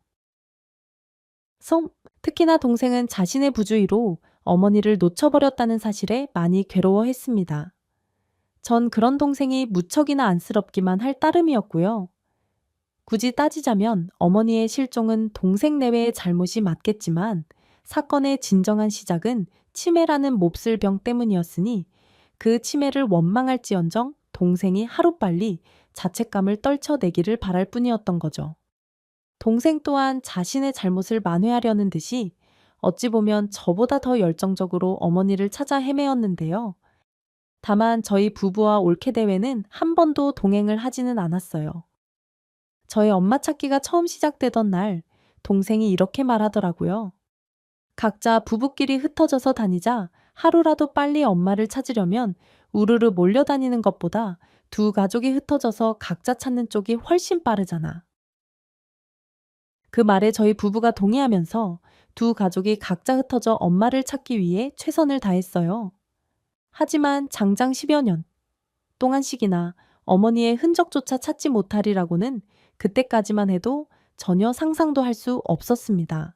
특히나 동생은 자신의 부주의로 어머니를 놓쳐버렸다는 사실에 많이 괴로워했습니다. 전 그런 동생이 무척이나 안쓰럽기만 할 따름이었고요. 굳이 따지자면 어머니의 실종은 동생 내외의 잘못이 맞겠지만 사건의 진정한 시작은 치매라는 몹쓸 병 때문이었으니 그 치매를 원망할지언정 동생이 하루빨리 자책감을 떨쳐내기를 바랄 뿐이었던 거죠. 동생 또한 자신의 잘못을 만회하려는 듯이 어찌 보면 저보다 더 열정적으로 어머니를 찾아 헤매었는데요. 다만 저희 부부와 올케대회는 한 번도 동행을 하지는 않았어요. 저의 엄마 찾기가 처음 시작되던 날 동생이 이렇게 말하더라고요. 각자 부부끼리 흩어져서 다니자 하루라도 빨리 엄마를 찾으려면 우르르 몰려다니는 것보다 두 가족이 흩어져서 각자 찾는 쪽이 훨씬 빠르잖아. 그 말에 저희 부부가 동의하면서 두 가족이 각자 흩어져 엄마를 찾기 위해 최선을 다했어요. 하지만 장장 10여 년 동안씩이나 어머니의 흔적조차 찾지 못하리라고는 그때까지만 해도 전혀 상상도 할 수 없었습니다.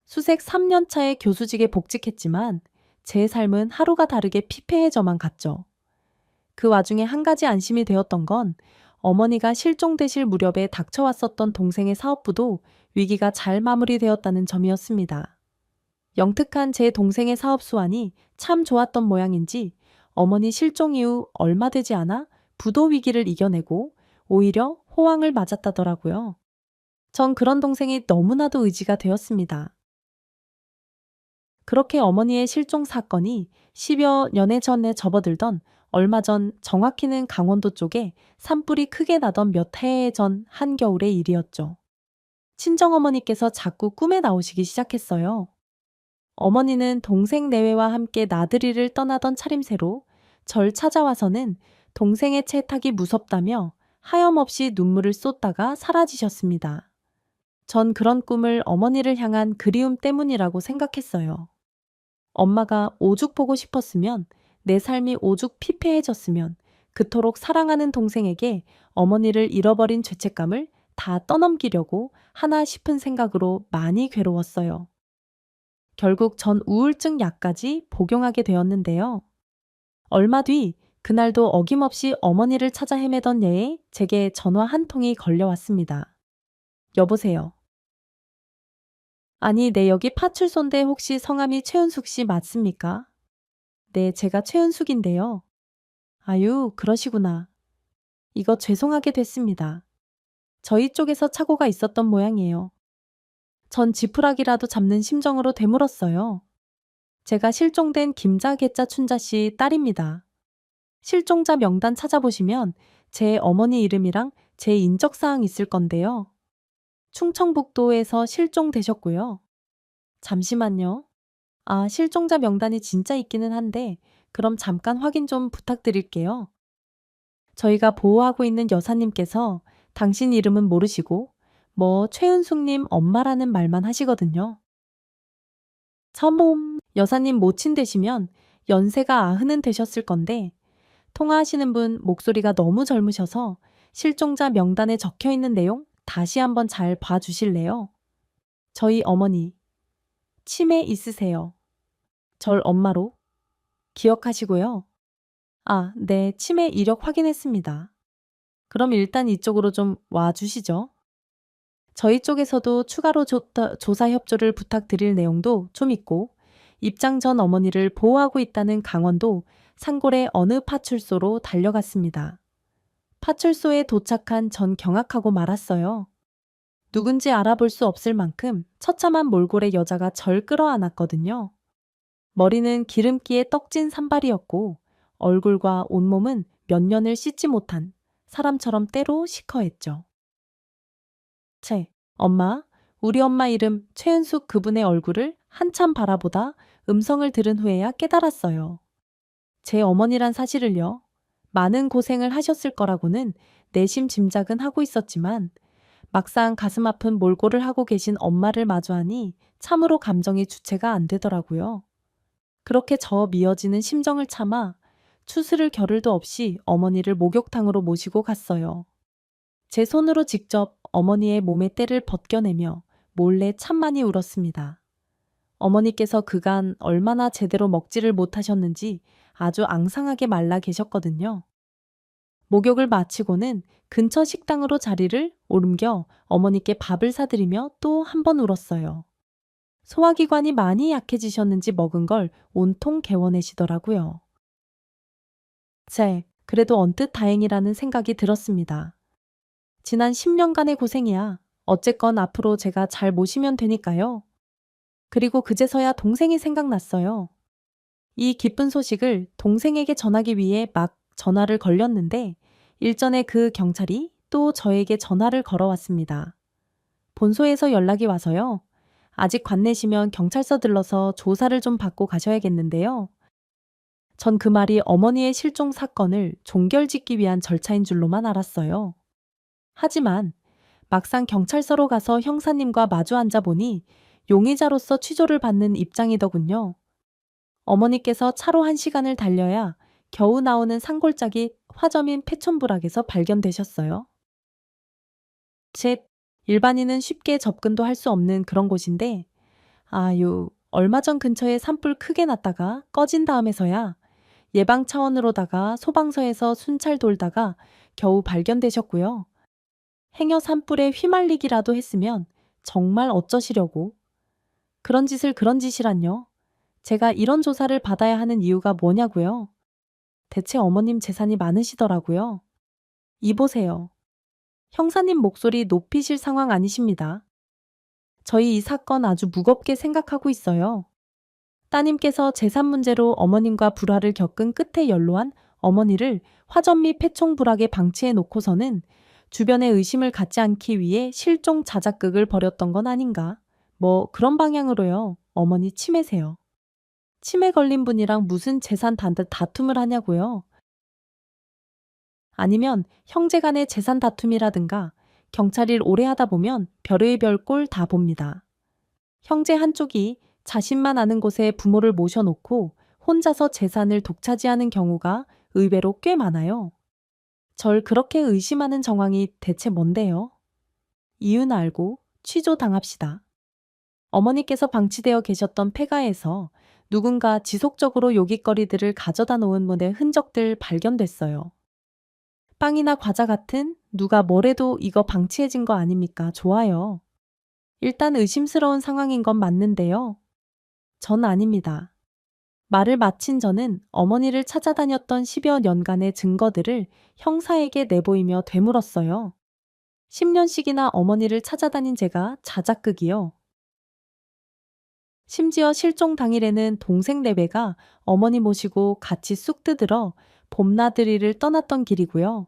수색 3년 차에 교수직에 복직했지만 제 삶은 하루가 다르게 피폐해져만 갔죠. 그 와중에 한 가지 안심이 되었던 건 어머니가 실종되실 무렵에 닥쳐왔었던 동생의 사업부도 위기가 잘 마무리되었다는 점이었습니다. 영특한 제 동생의 사업 수완이 참 좋았던 모양인지 어머니 실종 이후 얼마 되지 않아 부도 위기를 이겨내고 오히려 호황을 맞았다더라고요. 전 그런 동생이 너무나도 의지가 되었습니다. 그렇게 어머니의 실종 사건이 10여 년에 전에 접어들던 얼마 전 정확히는 강원도 쪽에 산불이 크게 나던 몇 해 전 한겨울의 일이었죠. 친정어머니께서 자꾸 꿈에 나오시기 시작했어요. 어머니는 동생 내외와 함께 나들이를 떠나던 차림새로 절 찾아와서는 동생의 채탁이 무섭다며 하염없이 눈물을 쏟다가 사라지셨습니다. 전 그런 꿈을 어머니를 향한 그리움 때문이라고 생각했어요. 엄마가 오죽 보고 싶었으면, 내 삶이 오죽 피폐해졌으면 그토록 사랑하는 동생에게 어머니를 잃어버린 죄책감을 다 떠넘기려고 하나 싶은 생각으로 많이 괴로웠어요. 결국 전 우울증 약까지 복용하게 되었는데요. 얼마 뒤 그날도 어김없이 어머니를 찾아 헤매던 예에 제게 전화 한 통이 걸려왔습니다. 여보세요. 아니, 네, 여기 파출소인데 혹시 성함이 최은숙 씨 맞습니까? 네, 제가 최은숙인데요. 아유, 그러시구나. 이거 죄송하게 됐습니다. 저희 쪽에서 착오가 있었던 모양이에요. 전 지푸라기라도 잡는 심정으로 되물었어요. 제가 실종된 김자개자 춘자 씨 딸입니다. 실종자 명단 찾아보시면 제 어머니 이름이랑 제 인적사항 있을 건데요. 충청북도에서 실종되셨고요. 잠시만요. 아, 실종자 명단이 진짜 있기는 한데 그럼 잠깐 확인 좀 부탁드릴게요. 저희가 보호하고 있는 여사님께서 당신 이름은 모르시고 최은숙님 엄마라는 말만 하시거든요. 여사님 모친 되시면 연세가 90은 되셨을 건데 통화하시는 분 목소리가 너무 젊으셔서 실종자 명단에 적혀 있는 내용 다시 한번 잘 봐주실래요? 저희 어머니 치매 있으세요. 절 엄마로 기억하시고요. 아, 네, 치매 이력 확인했습니다. 그럼 일단 이쪽으로 좀 와주시죠. 저희 쪽에서도 추가로 조사 협조를 부탁드릴 내용도 좀 있고 입장 전 어머니를 보호하고 있다는 강원도 산골의 어느 파출소로 달려갔습니다. 파출소에 도착한 전 경악하고 말았어요. 누군지 알아볼 수 없을 만큼 처참한 몰골의 여자가 절 끌어안았거든요. 머리는 기름기에 떡진 산발이었고 얼굴과 온몸은 몇 년을 씻지 못한 사람처럼 때로 시커했죠. 엄마, 우리 엄마 이름 최은숙 그분의 얼굴을 한참 바라보다 음성을 들은 후에야 깨달았어요. 제 어머니란 사실을요. 많은 고생을 하셨을 거라고는 내심 짐작은 하고 있었지만 막상 가슴 아픈 몰골을 하고 계신 엄마를 마주하니 참으로 감정이 주체가 안 되더라고요. 그렇게 저 미어지는 심정을 참아 추스를 겨를도 없이 어머니를 목욕탕으로 모시고 갔어요. 제 손으로 직접 어머니의 몸의 때를 벗겨내며 몰래 참 많이 울었습니다. 어머니께서 그간 얼마나 제대로 먹지를 못하셨는지 아주 앙상하게 말라 계셨거든요. 목욕을 마치고는 근처 식당으로 자리를 옮겨 어머니께 밥을 사드리며 또 한 번 울었어요. 소화기관이 많이 약해지셨는지 먹은 걸 온통 개워내시더라고요. 그래도 언뜻 다행이라는 생각이 들었습니다. 지난 10년간의 고생이야. 어쨌건 앞으로 제가 잘 모시면 되니까요. 그리고 그제서야 동생이 생각났어요. 이 기쁜 소식을 동생에게 전하기 위해 막 전화를 걸렸는데 일전에 그 경찰이 또 저에게 전화를 걸어왔습니다. 본소에서 연락이 와서요. 아직 관내시면 경찰서 들러서 조사를 좀 받고 가셔야겠는데요. 전 그 말이 어머니의 실종 사건을 종결짓기 위한 절차인 줄로만 알았어요. 하지만 막상 경찰서로 가서 형사님과 마주 앉아 보니 용의자로서 취조를 받는 입장이더군요. 어머니께서 차로 1시간을 달려야 겨우 나오는 산골짜기 화점인 패촌부락에서 발견되셨어요. 일반인은 쉽게 접근도 할 수 없는 그런 곳인데 얼마 전 근처에 산불 크게 났다가 꺼진 다음에서야 예방 차원으로다가 소방서에서 순찰 돌다가 겨우 발견되셨고요. 행여 산불에 휘말리기라도 했으면 정말 어쩌시려고. 그런 짓이란요. 제가 이런 조사를 받아야 하는 이유가 뭐냐고요. 대체 어머님 재산이 많으시더라고요. 이보세요. 형사님 목소리 높이실 상황 아니십니다. 저희 이 사건 아주 무겁게 생각하고 있어요. 따님께서 재산 문제로 어머님과 불화를 겪은 끝에 연로한 어머니를 화전 및 폐총불악에 방치해 놓고서는 주변에 의심을 갖지 않기 위해 실종 자작극을 벌였던 건 아닌가. 그런 방향으로요. 어머니 치매세요. 치매 걸린 분이랑 무슨 재산 다툼을 하냐고요. 아니면 형제 간의 재산 다툼이라든가 경찰일 오래 하다 보면 별의 별 꼴 다 봅니다. 형제 한쪽이 자신만 아는 곳에 부모를 모셔놓고 혼자서 재산을 독차지하는 경우가 의외로 꽤 많아요. 절 그렇게 의심하는 정황이 대체 뭔데요? 이유는 알고 취조당합시다. 어머니께서 방치되어 계셨던 폐가에서 누군가 지속적으로 요깃거리들을 가져다 놓은 문의 흔적들 발견됐어요. 빵이나 과자 같은 누가 뭐래도 이거 방치해진 거 아닙니까? 좋아요. 일단 의심스러운 상황인 건 맞는데요. 전 아닙니다. 말을 마친 저는 어머니를 찾아다녔던 10여 년간의 증거들을 형사에게 내보이며 되물었어요. 10년씩이나 어머니를 찾아다닌 제가 자작극이요. 심지어 실종 당일에는 동생 내외가 어머니 모시고 같이 쑥 뜨들어 봄나들이를 떠났던 길이고요.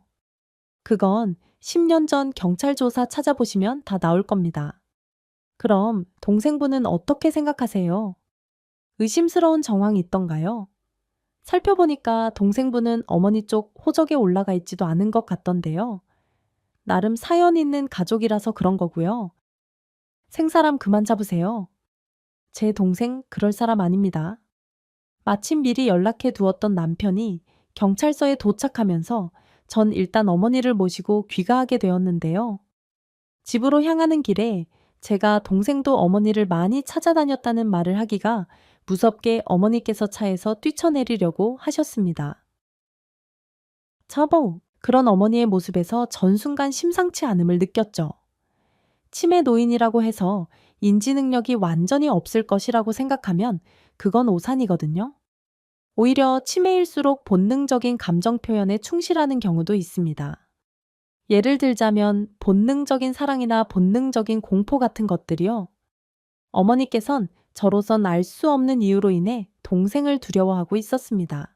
그건 10년 전 경찰 조사 찾아보시면 다 나올 겁니다. 그럼 동생분은 어떻게 생각하세요? 의심스러운 정황이 있던가요? 살펴보니까 동생분은 어머니 쪽 호적에 올라가 있지도 않은 것 같던데요. 나름 사연 있는 가족이라서 그런 거고요. 생사람 그만 잡으세요. 제 동생 그럴 사람 아닙니다. 마침 미리 연락해 두었던 남편이 경찰서에 도착하면서 전 일단 어머니를 모시고 귀가하게 되었는데요. 집으로 향하는 길에 제가 동생도 어머니를 많이 찾아다녔다는 말을 하기가 무섭게 어머니께서 차에서 뛰쳐내리려고 하셨습니다. 그런 어머니의 모습에서 전 순간 심상치 않음을 느꼈죠. 치매 노인이라고 해서 인지 능력이 완전히 없을 것이라고 생각하면 그건 오산이거든요. 오히려 치매일수록 본능적인 감정 표현에 충실하는 경우도 있습니다. 예를 들자면 본능적인 사랑이나 본능적인 공포 같은 것들이요. 어머니께선 저로선 알 수 없는 이유로 인해 동생을 두려워하고 있었습니다.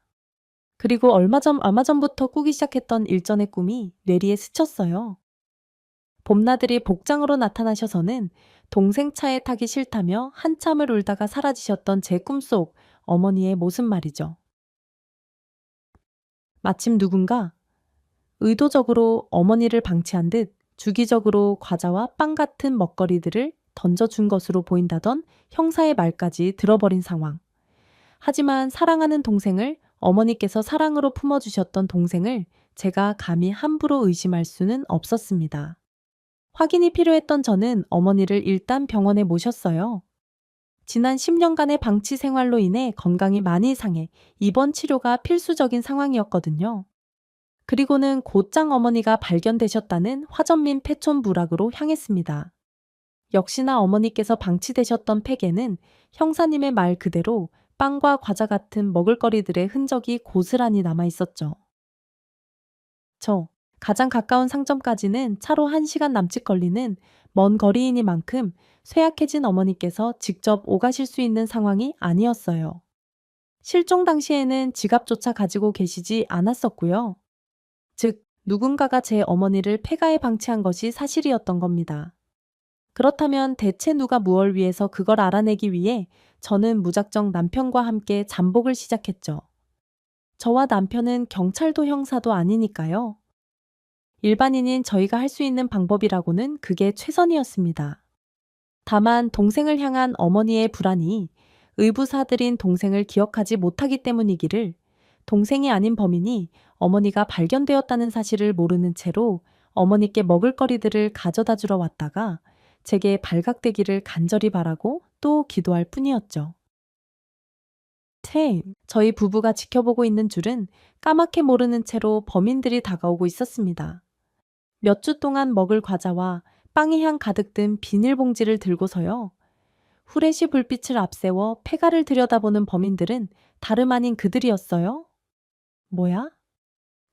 그리고 얼마 전부터 꾸기 시작했던 일전의 꿈이 뇌리에 스쳤어요. 봄나들이 복장으로 나타나셔서는 동생 차에 타기 싫다며 한참을 울다가 사라지셨던 제 꿈속 어머니의 모습 말이죠. 마침 누군가 의도적으로 어머니를 방치한 듯 주기적으로 과자와 빵 같은 먹거리들을 던져준 것으로 보인다던 형사의 말까지 들어버린 상황. 하지만 사랑하는 동생을 어머니께서 사랑으로 품어주셨던 동생을 제가 감히 함부로 의심할 수는 없었습니다. 확인이 필요했던 저는 어머니를 일단 병원에 모셨어요. 지난 10년간의 방치 생활로 인해 건강이 많이 상해 입원 치료가 필수적인 상황이었거든요. 그리고는 곧장 어머니가 발견되셨다는 화전민 폐촌 부락으로 향했습니다. 역시나 어머니께서 방치되셨던 팩에는 형사님의 말 그대로 빵과 과자 같은 먹을거리들의 흔적이 고스란히 남아 있었죠. 가장 가까운 상점까지는 차로 1시간 남짓 걸리는 먼 거리이니만큼 쇠약해진 어머니께서 직접 오가실 수 있는 상황이 아니었어요. 실종 당시에는 지갑조차 가지고 계시지 않았었고요. 즉, 누군가가 제 어머니를 폐가에 방치한 것이 사실이었던 겁니다. 그렇다면 대체 누가 무얼 위해서 그걸 알아내기 위해 저는 무작정 남편과 함께 잠복을 시작했죠. 저와 남편은 경찰도 형사도 아니니까요. 일반인인 저희가 할 수 있는 방법이라고는 그게 최선이었습니다. 다만 동생을 향한 어머니의 불안이 의부사들인 동생을 기억하지 못하기 때문이기를 동생이 아닌 범인이 어머니가 발견되었다는 사실을 모르는 채로 어머니께 먹을거리들을 가져다 주러 왔다가 제게 발각되기를 간절히 바라고 또 기도할 뿐이었죠. 저희 부부가 지켜보고 있는 줄은 까맣게 모르는 채로 범인들이 다가오고 있었습니다. 몇 주 동안 먹을 과자와 빵의 향 가득 든 비닐봉지를 들고서요. 후레쉬 불빛을 앞세워 폐가를 들여다보는 범인들은 다름 아닌 그들이었어요. 뭐야?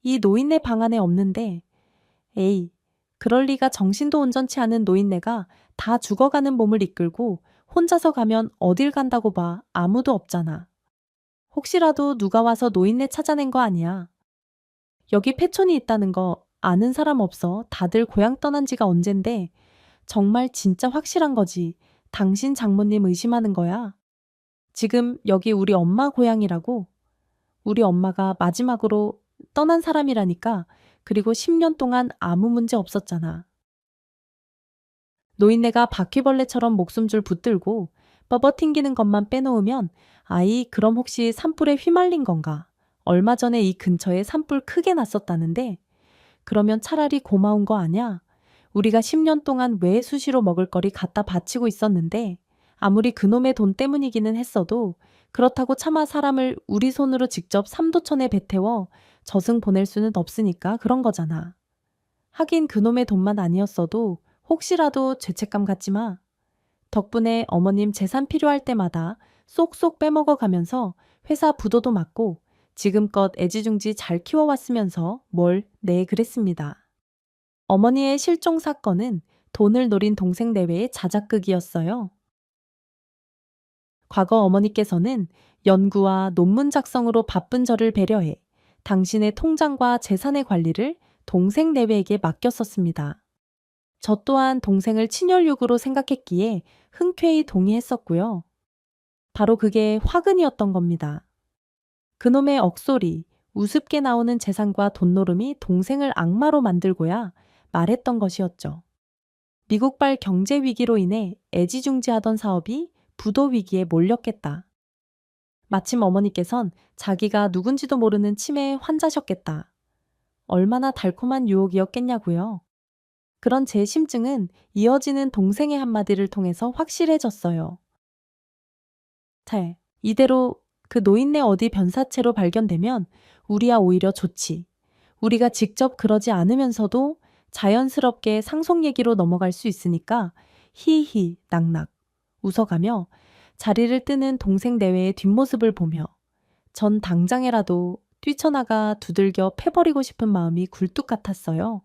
이 노인네 방 안에 없는데. 에이, 그럴 리가. 정신도 온전치 않은 노인네가 다 죽어가는 몸을 이끌고 혼자서 가면 어딜 간다고 봐. 아무도 없잖아. 혹시라도 누가 와서 노인네 찾아낸 거 아니야. 여기 폐촌이 있다는 거 아는 사람 없어. 다들 고향 떠난 지가 언젠데. 정말 진짜 확실한 거지. 당신 장모님 의심하는 거야. 지금 여기 우리 엄마 고향이라고. 우리 엄마가 마지막으로 떠난 사람이라니까. 그리고 10년 동안 아무 문제 없었잖아. 노인네가 바퀴벌레처럼 목숨줄 붙들고 뻗어튕기는 것만 빼놓으면 아이, 그럼 혹시 산불에 휘말린 건가? 얼마 전에 이 근처에 산불 크게 났었다는데. 그러면 차라리 고마운 거 아냐? 우리가 10년 동안 왜 수시로 먹을거리 갖다 바치고 있었는데 아무리 그놈의 돈 때문이기는 했어도 그렇다고 차마 사람을 우리 손으로 직접 삼도천에 배태워 저승 보낼 수는 없으니까 그런 거잖아. 하긴 그놈의 돈만 아니었어도 혹시라도 죄책감 갖지 마. 덕분에 어머님 재산 필요할 때마다 쏙쏙 빼먹어 가면서 회사 부도도 맞고 지금껏 애지중지 잘 키워왔으면서 그랬습니다. 어머니의 실종 사건은 돈을 노린 동생 내외의 자작극이었어요. 과거 어머니께서는 연구와 논문 작성으로 바쁜 저를 배려해 당신의 통장과 재산의 관리를 동생 내외에게 맡겼었습니다. 저 또한 동생을 친혈육으로 생각했기에 흔쾌히 동의했었고요. 바로 그게 화근이었던 겁니다. 그놈의 억소리, 우습게 나오는 재산과 돈노름이 동생을 악마로 만들고야 말했던 것이었죠. 미국발 경제 위기로 인해 애지중지하던 사업이 부도 위기에 몰렸겠다. 마침 어머니께선 자기가 누군지도 모르는 치매의 환자셨겠다. 얼마나 달콤한 유혹이었겠냐고요. 그런 제 심증은 이어지는 동생의 한마디를 통해서 확실해졌어요. 이대로 그 노인네 어디 변사체로 발견되면 우리야 오히려 좋지. 우리가 직접 그러지 않으면서도 자연스럽게 상속 얘기로 넘어갈 수 있으니까 히히 낙낙 웃어가며 자리를 뜨는 동생 내외의 뒷모습을 보며 전 당장에라도 뛰쳐나가 두들겨 패버리고 싶은 마음이 굴뚝 같았어요.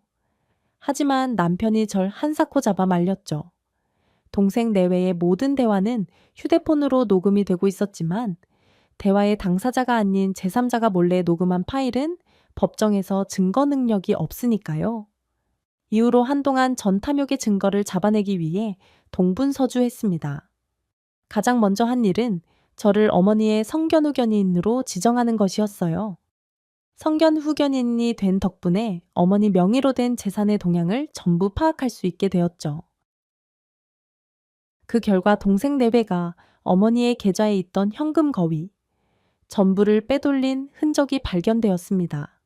하지만 남편이 절 한사코 잡아 말렸죠. 동생 내외의 모든 대화는 휴대폰으로 녹음이 되고 있었지만 대화의 당사자가 아닌 제3자가 몰래 녹음한 파일은 법정에서 증거 능력이 없으니까요. 이후로 한동안 전 탐욕의 증거를 잡아내기 위해 동분서주했습니다. 가장 먼저 한 일은 저를 어머니의 성견후견인으로 지정하는 것이었어요. 성견후견인이 된 덕분에 어머니 명의로 된 재산의 동향을 전부 파악할 수 있게 되었죠. 그 결과 동생 내외가 어머니의 계좌에 있던 현금 거의 전부를 빼돌린 흔적이 발견되었습니다.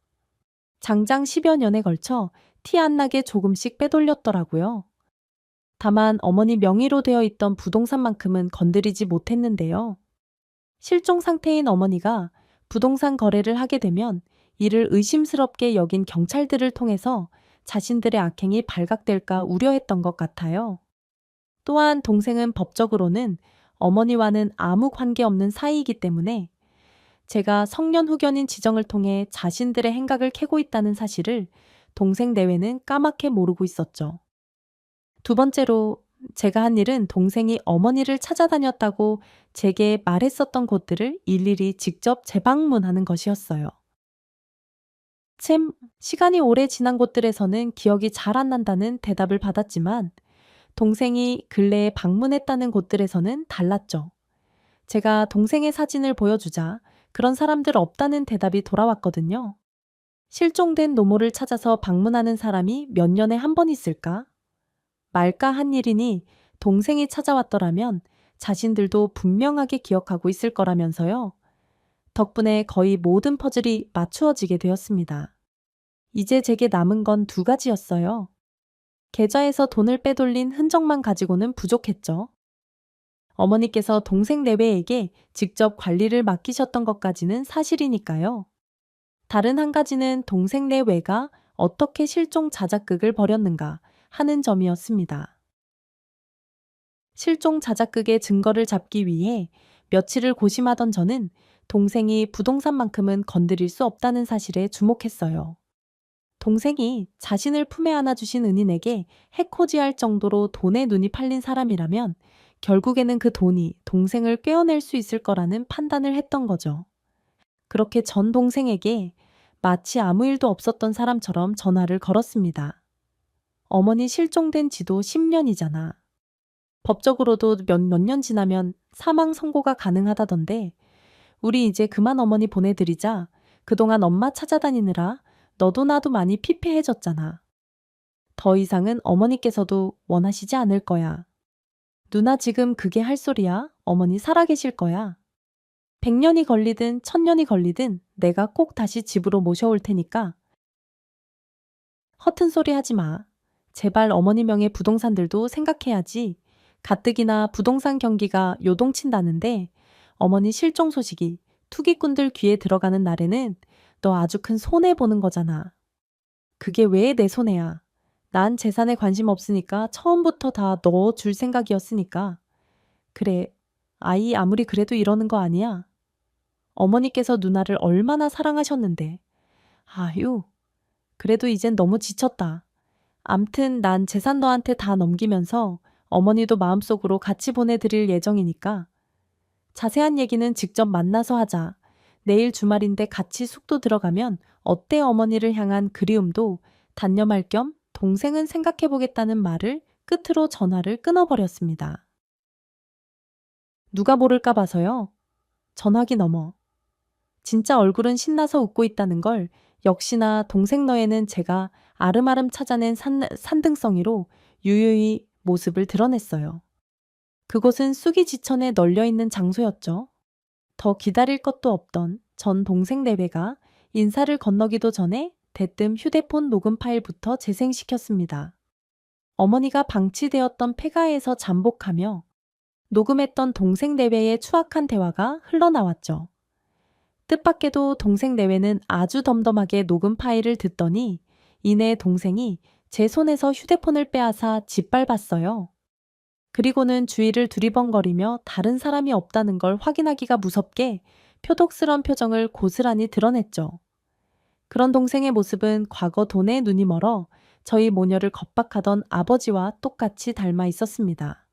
장장 10여 년에 걸쳐 티 안 나게 조금씩 빼돌렸더라고요. 다만 어머니 명의로 되어 있던 부동산만큼은 건드리지 못했는데요. 실종 상태인 어머니가 부동산 거래를 하게 되면 이를 의심스럽게 여긴 경찰들을 통해서 자신들의 악행이 발각될까 우려했던 것 같아요. 또한 동생은 법적으로는 어머니와는 아무 관계없는 사이이기 때문에 제가 성년후견인 지정을 통해 자신들의 행각을 캐고 있다는 사실을 동생 내외는 까맣게 모르고 있었죠. 두 번째로 제가 한 일은 동생이 어머니를 찾아다녔다고 제게 말했었던 곳들을 일일이 직접 재방문하는 것이었어요. 참, 시간이 오래 지난 곳들에서는 기억이 잘 안 난다는 대답을 받았지만 동생이 근래에 방문했다는 곳들에서는 달랐죠. 제가 동생의 사진을 보여주자 그런 사람들 없다는 대답이 돌아왔거든요. 실종된 노모를 찾아서 방문하는 사람이 몇 년에 한 번 있을까? 말까 한 일이니 동생이 찾아왔더라면 자신들도 분명하게 기억하고 있을 거라면서요. 덕분에 거의 모든 퍼즐이 맞추어지게 되었습니다. 이제 제게 남은 건 두 가지였어요. 계좌에서 돈을 빼돌린 흔적만 가지고는 부족했죠. 어머니께서 동생 내외에게 직접 관리를 맡기셨던 것까지는 사실이니까요. 다른 한 가지는 동생 내외가 어떻게 실종 자작극을 벌였는가 하는 점이었습니다. 실종 자작극의 증거를 잡기 위해 며칠을 고심하던 저는 동생이 부동산만큼은 건드릴 수 없다는 사실에 주목했어요. 동생이 자신을 품에 안아주신 은인에게 해코지할 정도로 돈에 눈이 팔린 사람이라면 결국에는 그 돈이 동생을 꿰어낼 수 있을 거라는 판단을 했던 거죠. 그렇게 전 동생에게 마치 아무 일도 없었던 사람처럼 전화를 걸었습니다. 어머니 실종된 지도 10년이잖아. 법적으로도 몇 년 지나면 사망 선고가 가능하다던데 우리 이제 그만 어머니 보내드리자. 그동안 엄마 찾아다니느라 너도 나도 많이 피폐해졌잖아. 더 이상은 어머니께서도 원하시지 않을 거야. 누나 지금 그게 할 소리야? 어머니 살아계실 거야. 100년이 걸리든 1000년이 걸리든 내가 꼭 다시 집으로 모셔올 테니까. 허튼 소리 하지 마. 제발 어머니 명의 부동산들도 생각해야지. 가뜩이나 부동산 경기가 요동친다는데 어머니 실종 소식이 투기꾼들 귀에 들어가는 날에는 너 아주 큰 손해보는 거잖아. 그게 왜 내 손해야? 난 재산에 관심 없으니까 처음부터 다 넣어줄 생각이었으니까. 그래, 아이 아무리 그래도 이러는 거 아니야? 어머니께서 누나를 얼마나 사랑하셨는데. 아유, 그래도 이젠 너무 지쳤다. 암튼 난 재산 너한테 다 넘기면서 어머니도 마음속으로 같이 보내드릴 예정이니까. 자세한 얘기는 직접 만나서 하자. 내일 주말인데 같이 숙도 들어가면 어때 어머니를 향한 그리움도 단념할 겸 동생은 생각해보겠다는 말을 끝으로 전화를 끊어버렸습니다. 누가 모를까 봐서요. 전화기 넘어. 진짜 얼굴은 신나서 웃고 있다는 걸 역시나 동생 너에는 제가 아름아름 찾아낸 산등성이로 유유히 모습을 드러냈어요. 그곳은 쑥이 지천에 널려있는 장소였죠. 더 기다릴 것도 없던 전 동생 내외가 인사를 건너기도 전에 대뜸 휴대폰 녹음 파일부터 재생시켰습니다. 어머니가 방치되었던 폐가에서 잠복하며 녹음했던 동생 내외의 추악한 대화가 흘러나왔죠. 뜻밖에도 동생 내외는 아주 덤덤하게 녹음 파일을 듣더니 이내 동생이 제 손에서 휴대폰을 빼앗아 짓밟았어요. 그리고는 주위를 두리번거리며 다른 사람이 없다는 걸 확인하기가 무섭게 표독스런 표정을 고스란히 드러냈죠. 그런 동생의 모습은 과거 돈에 눈이 멀어 저희 모녀를 겁박하던 아버지와 똑같이 닮아 있었습니다.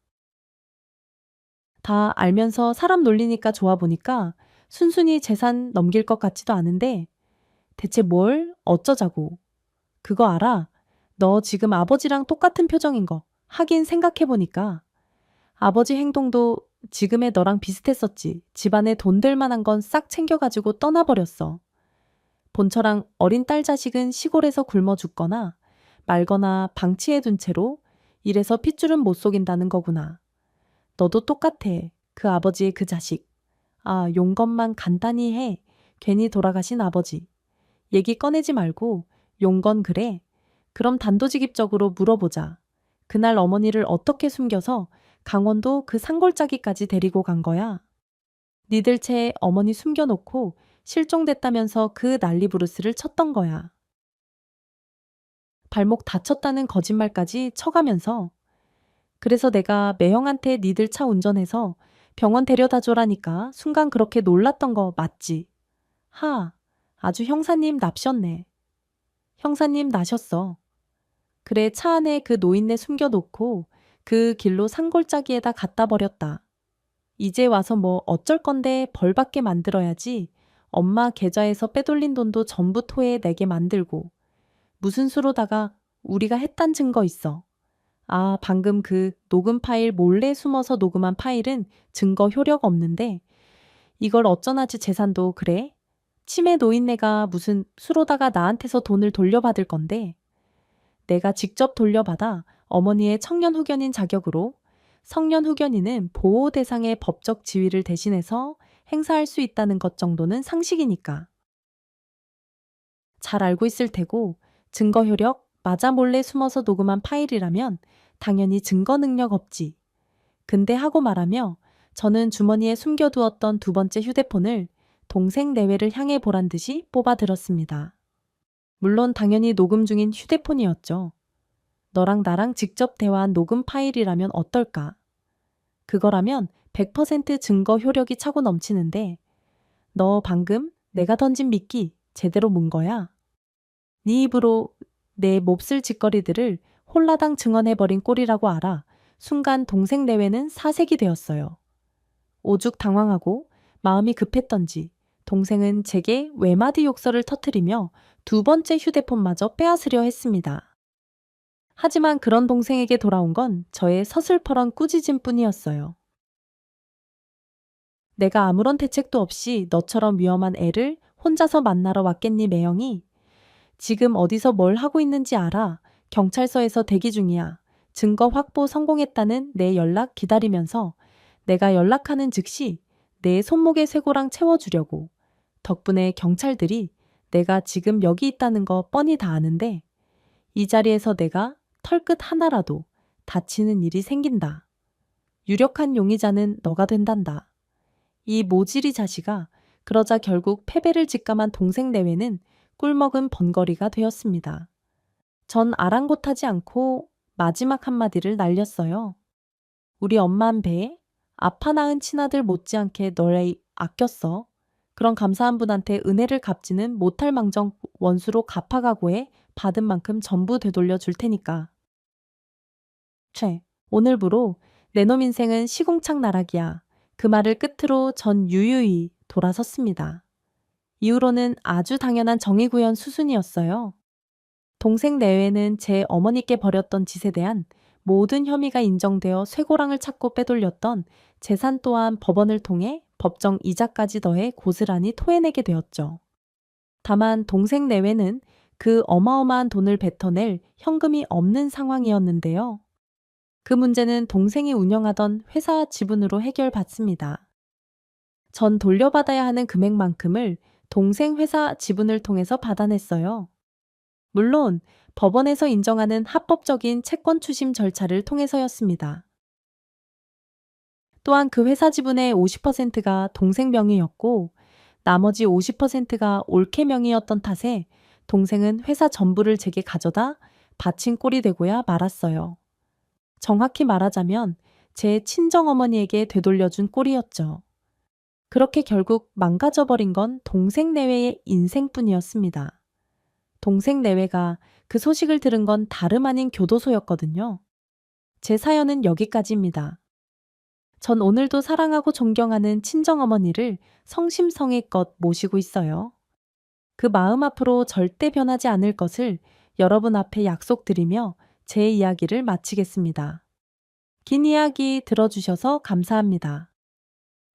다 알면서 사람 놀리니까 좋아 보니까 순순히 재산 넘길 것 같지도 않은데 대체 뭘 어쩌자고. 그거 알아? 너 지금 아버지랑 똑같은 표정인 거. 하긴 생각해보니까 아버지 행동도 지금의 너랑 비슷했었지. 집안에 돈 될 만한 건 싹 챙겨가지고 떠나버렸어. 본처랑 어린 딸 자식은 시골에서 굶어 죽거나 말거나 방치해둔 채로 이래서 핏줄은 못 속인다는 거구나. 너도 똑같아. 그 아버지의 그 자식. 아, 용건만 간단히 해. 괜히 돌아가신 아버지. 얘기 꺼내지 말고 용건 그래. 그럼 단도직입적으로 물어보자. 그날 어머니를 어떻게 숨겨서 강원도 그 산골짜기까지 데리고 간 거야? 니들 채 어머니 숨겨놓고 실종됐다면서 그 난리 부르스를 쳤던 거야. 발목 다쳤다는 거짓말까지 쳐가면서 그래서 내가 매형한테 니들 차 운전해서 병원 데려다 줘라니까 순간 그렇게 놀랐던 거 맞지? 하, 아주 형사님 납셨네. 형사님 나셨어. 그래 차 안에 그 노인네 숨겨놓고 그 길로 산골짜기에다 갖다 버렸다. 이제 와서 뭐 어쩔 건데 벌 받게 만들어야지. 엄마 계좌에서 빼돌린 돈도 전부 토해 내게 만들고. 무슨 수로다가 우리가 했단 증거 있어. 아, 방금 그 녹음 파일 몰래 숨어서 녹음한 파일은 증거 효력 없는데 이걸 어쩌나지 재산도 그래? 치매 노인네가 무슨 수로다가 나한테서 돈을 돌려받을 건데 내가 직접 돌려받아 어머니의 청년 후견인 자격으로 성년 후견인은 보호 대상의 법적 지위를 대신해서 행사할 수 있다는 것 정도는 상식이니까. 잘 알고 있을 테고 증거 효력 맞아 몰래 숨어서 녹음한 파일이라면 당연히 증거 능력 없지. 근데 하고 말하며 저는 주머니에 숨겨두었던 두 번째 휴대폰을 동생 내외를 향해 보란 듯이 뽑아 들었습니다. 물론 당연히 녹음 중인 휴대폰이었죠. 너랑 나랑 직접 대화한 녹음 파일이라면 어떨까? 그거라면 100% 증거 효력이 차고 넘치는데 너 방금 내가 던진 미끼 제대로 문 거야? 네 입으로 내 몹쓸 짓거리들을 홀라당 증언해버린 꼴이라고 알아. 순간 동생 내외는 사색이 되었어요. 오죽 당황하고 마음이 급했던지 동생은 제게 외마디 욕설을 터뜨리며 두 번째 휴대폰마저 빼앗으려 했습니다. 하지만 그런 동생에게 돌아온 건 저의 서슬퍼런 꾸짖음 뿐이었어요. 내가 아무런 대책도 없이 너처럼 위험한 애를 혼자서 만나러 왔겠니 매형이? 지금 어디서 뭘 하고 있는지 알아. 경찰서에서 대기 중이야. 증거 확보 성공했다는 내 연락 기다리면서 내가 연락하는 즉시 내 손목에 쇠고랑 채워주려고. 덕분에 경찰들이 내가 지금 여기 있다는 거 뻔히 다 아는데 이 자리에서 내가 털끝 하나라도 다치는 일이 생긴다. 유력한 용의자는 너가 된단다. 이 모질이 자식아. 그러자 결국 패배를 직감한 동생 내외는 꿀먹은 번거리가 되었습니다. 전 아랑곳하지 않고 마지막 한마디를 날렸어요. 우리 엄만 배 아파 낳은 친아들 못지않게 널 아꼈어. 그런 감사한 분한테 은혜를 갚지는 못할 망정 원수로 갚아가고해 받은 만큼 전부 되돌려 줄 테니까. 오늘부로 내 놈 인생은 시궁창 나락이야. 그 말을 끝으로 전 유유히 돌아섰습니다. 이후로는 아주 당연한 정의구현 수순이었어요. 동생 내외는 제 어머니께 벌였던 짓에 대한 모든 혐의가 인정되어 쇠고랑을 찾고 빼돌렸던 재산 또한 법원을 통해 법정 이자까지 더해 고스란히 토해내게 되었죠. 다만 동생 내외는 그 어마어마한 돈을 뱉어낼 현금이 없는 상황이었는데요. 그 문제는 동생이 운영하던 회사 지분으로 해결받습니다. 전 돌려받아야 하는 금액만큼을 동생 회사 지분을 통해서 받아냈어요. 물론 법원에서 인정하는 합법적인 채권 추심 절차를 통해서였습니다. 또한 그 회사 지분의 50%가 동생 명의였고 나머지 50%가 올케 명의였던 탓에 동생은 회사 전부를 제게 가져다 바친 꼴이 되고야 말았어요. 정확히 말하자면 제 친정어머니에게 되돌려준 꼴이었죠. 그렇게 결국 망가져버린 건 동생 내외의 인생뿐이었습니다. 동생 내외가 그 소식을 들은 건 다름 아닌 교도소였거든요. 제 사연은 여기까지입니다. 전 오늘도 사랑하고 존경하는 친정어머니를 성심성의껏 모시고 있어요. 그 마음 앞으로 절대 변하지 않을 것을 여러분 앞에 약속드리며 제 이야기를 마치겠습니다. 긴 이야기 들어주셔서 감사합니다.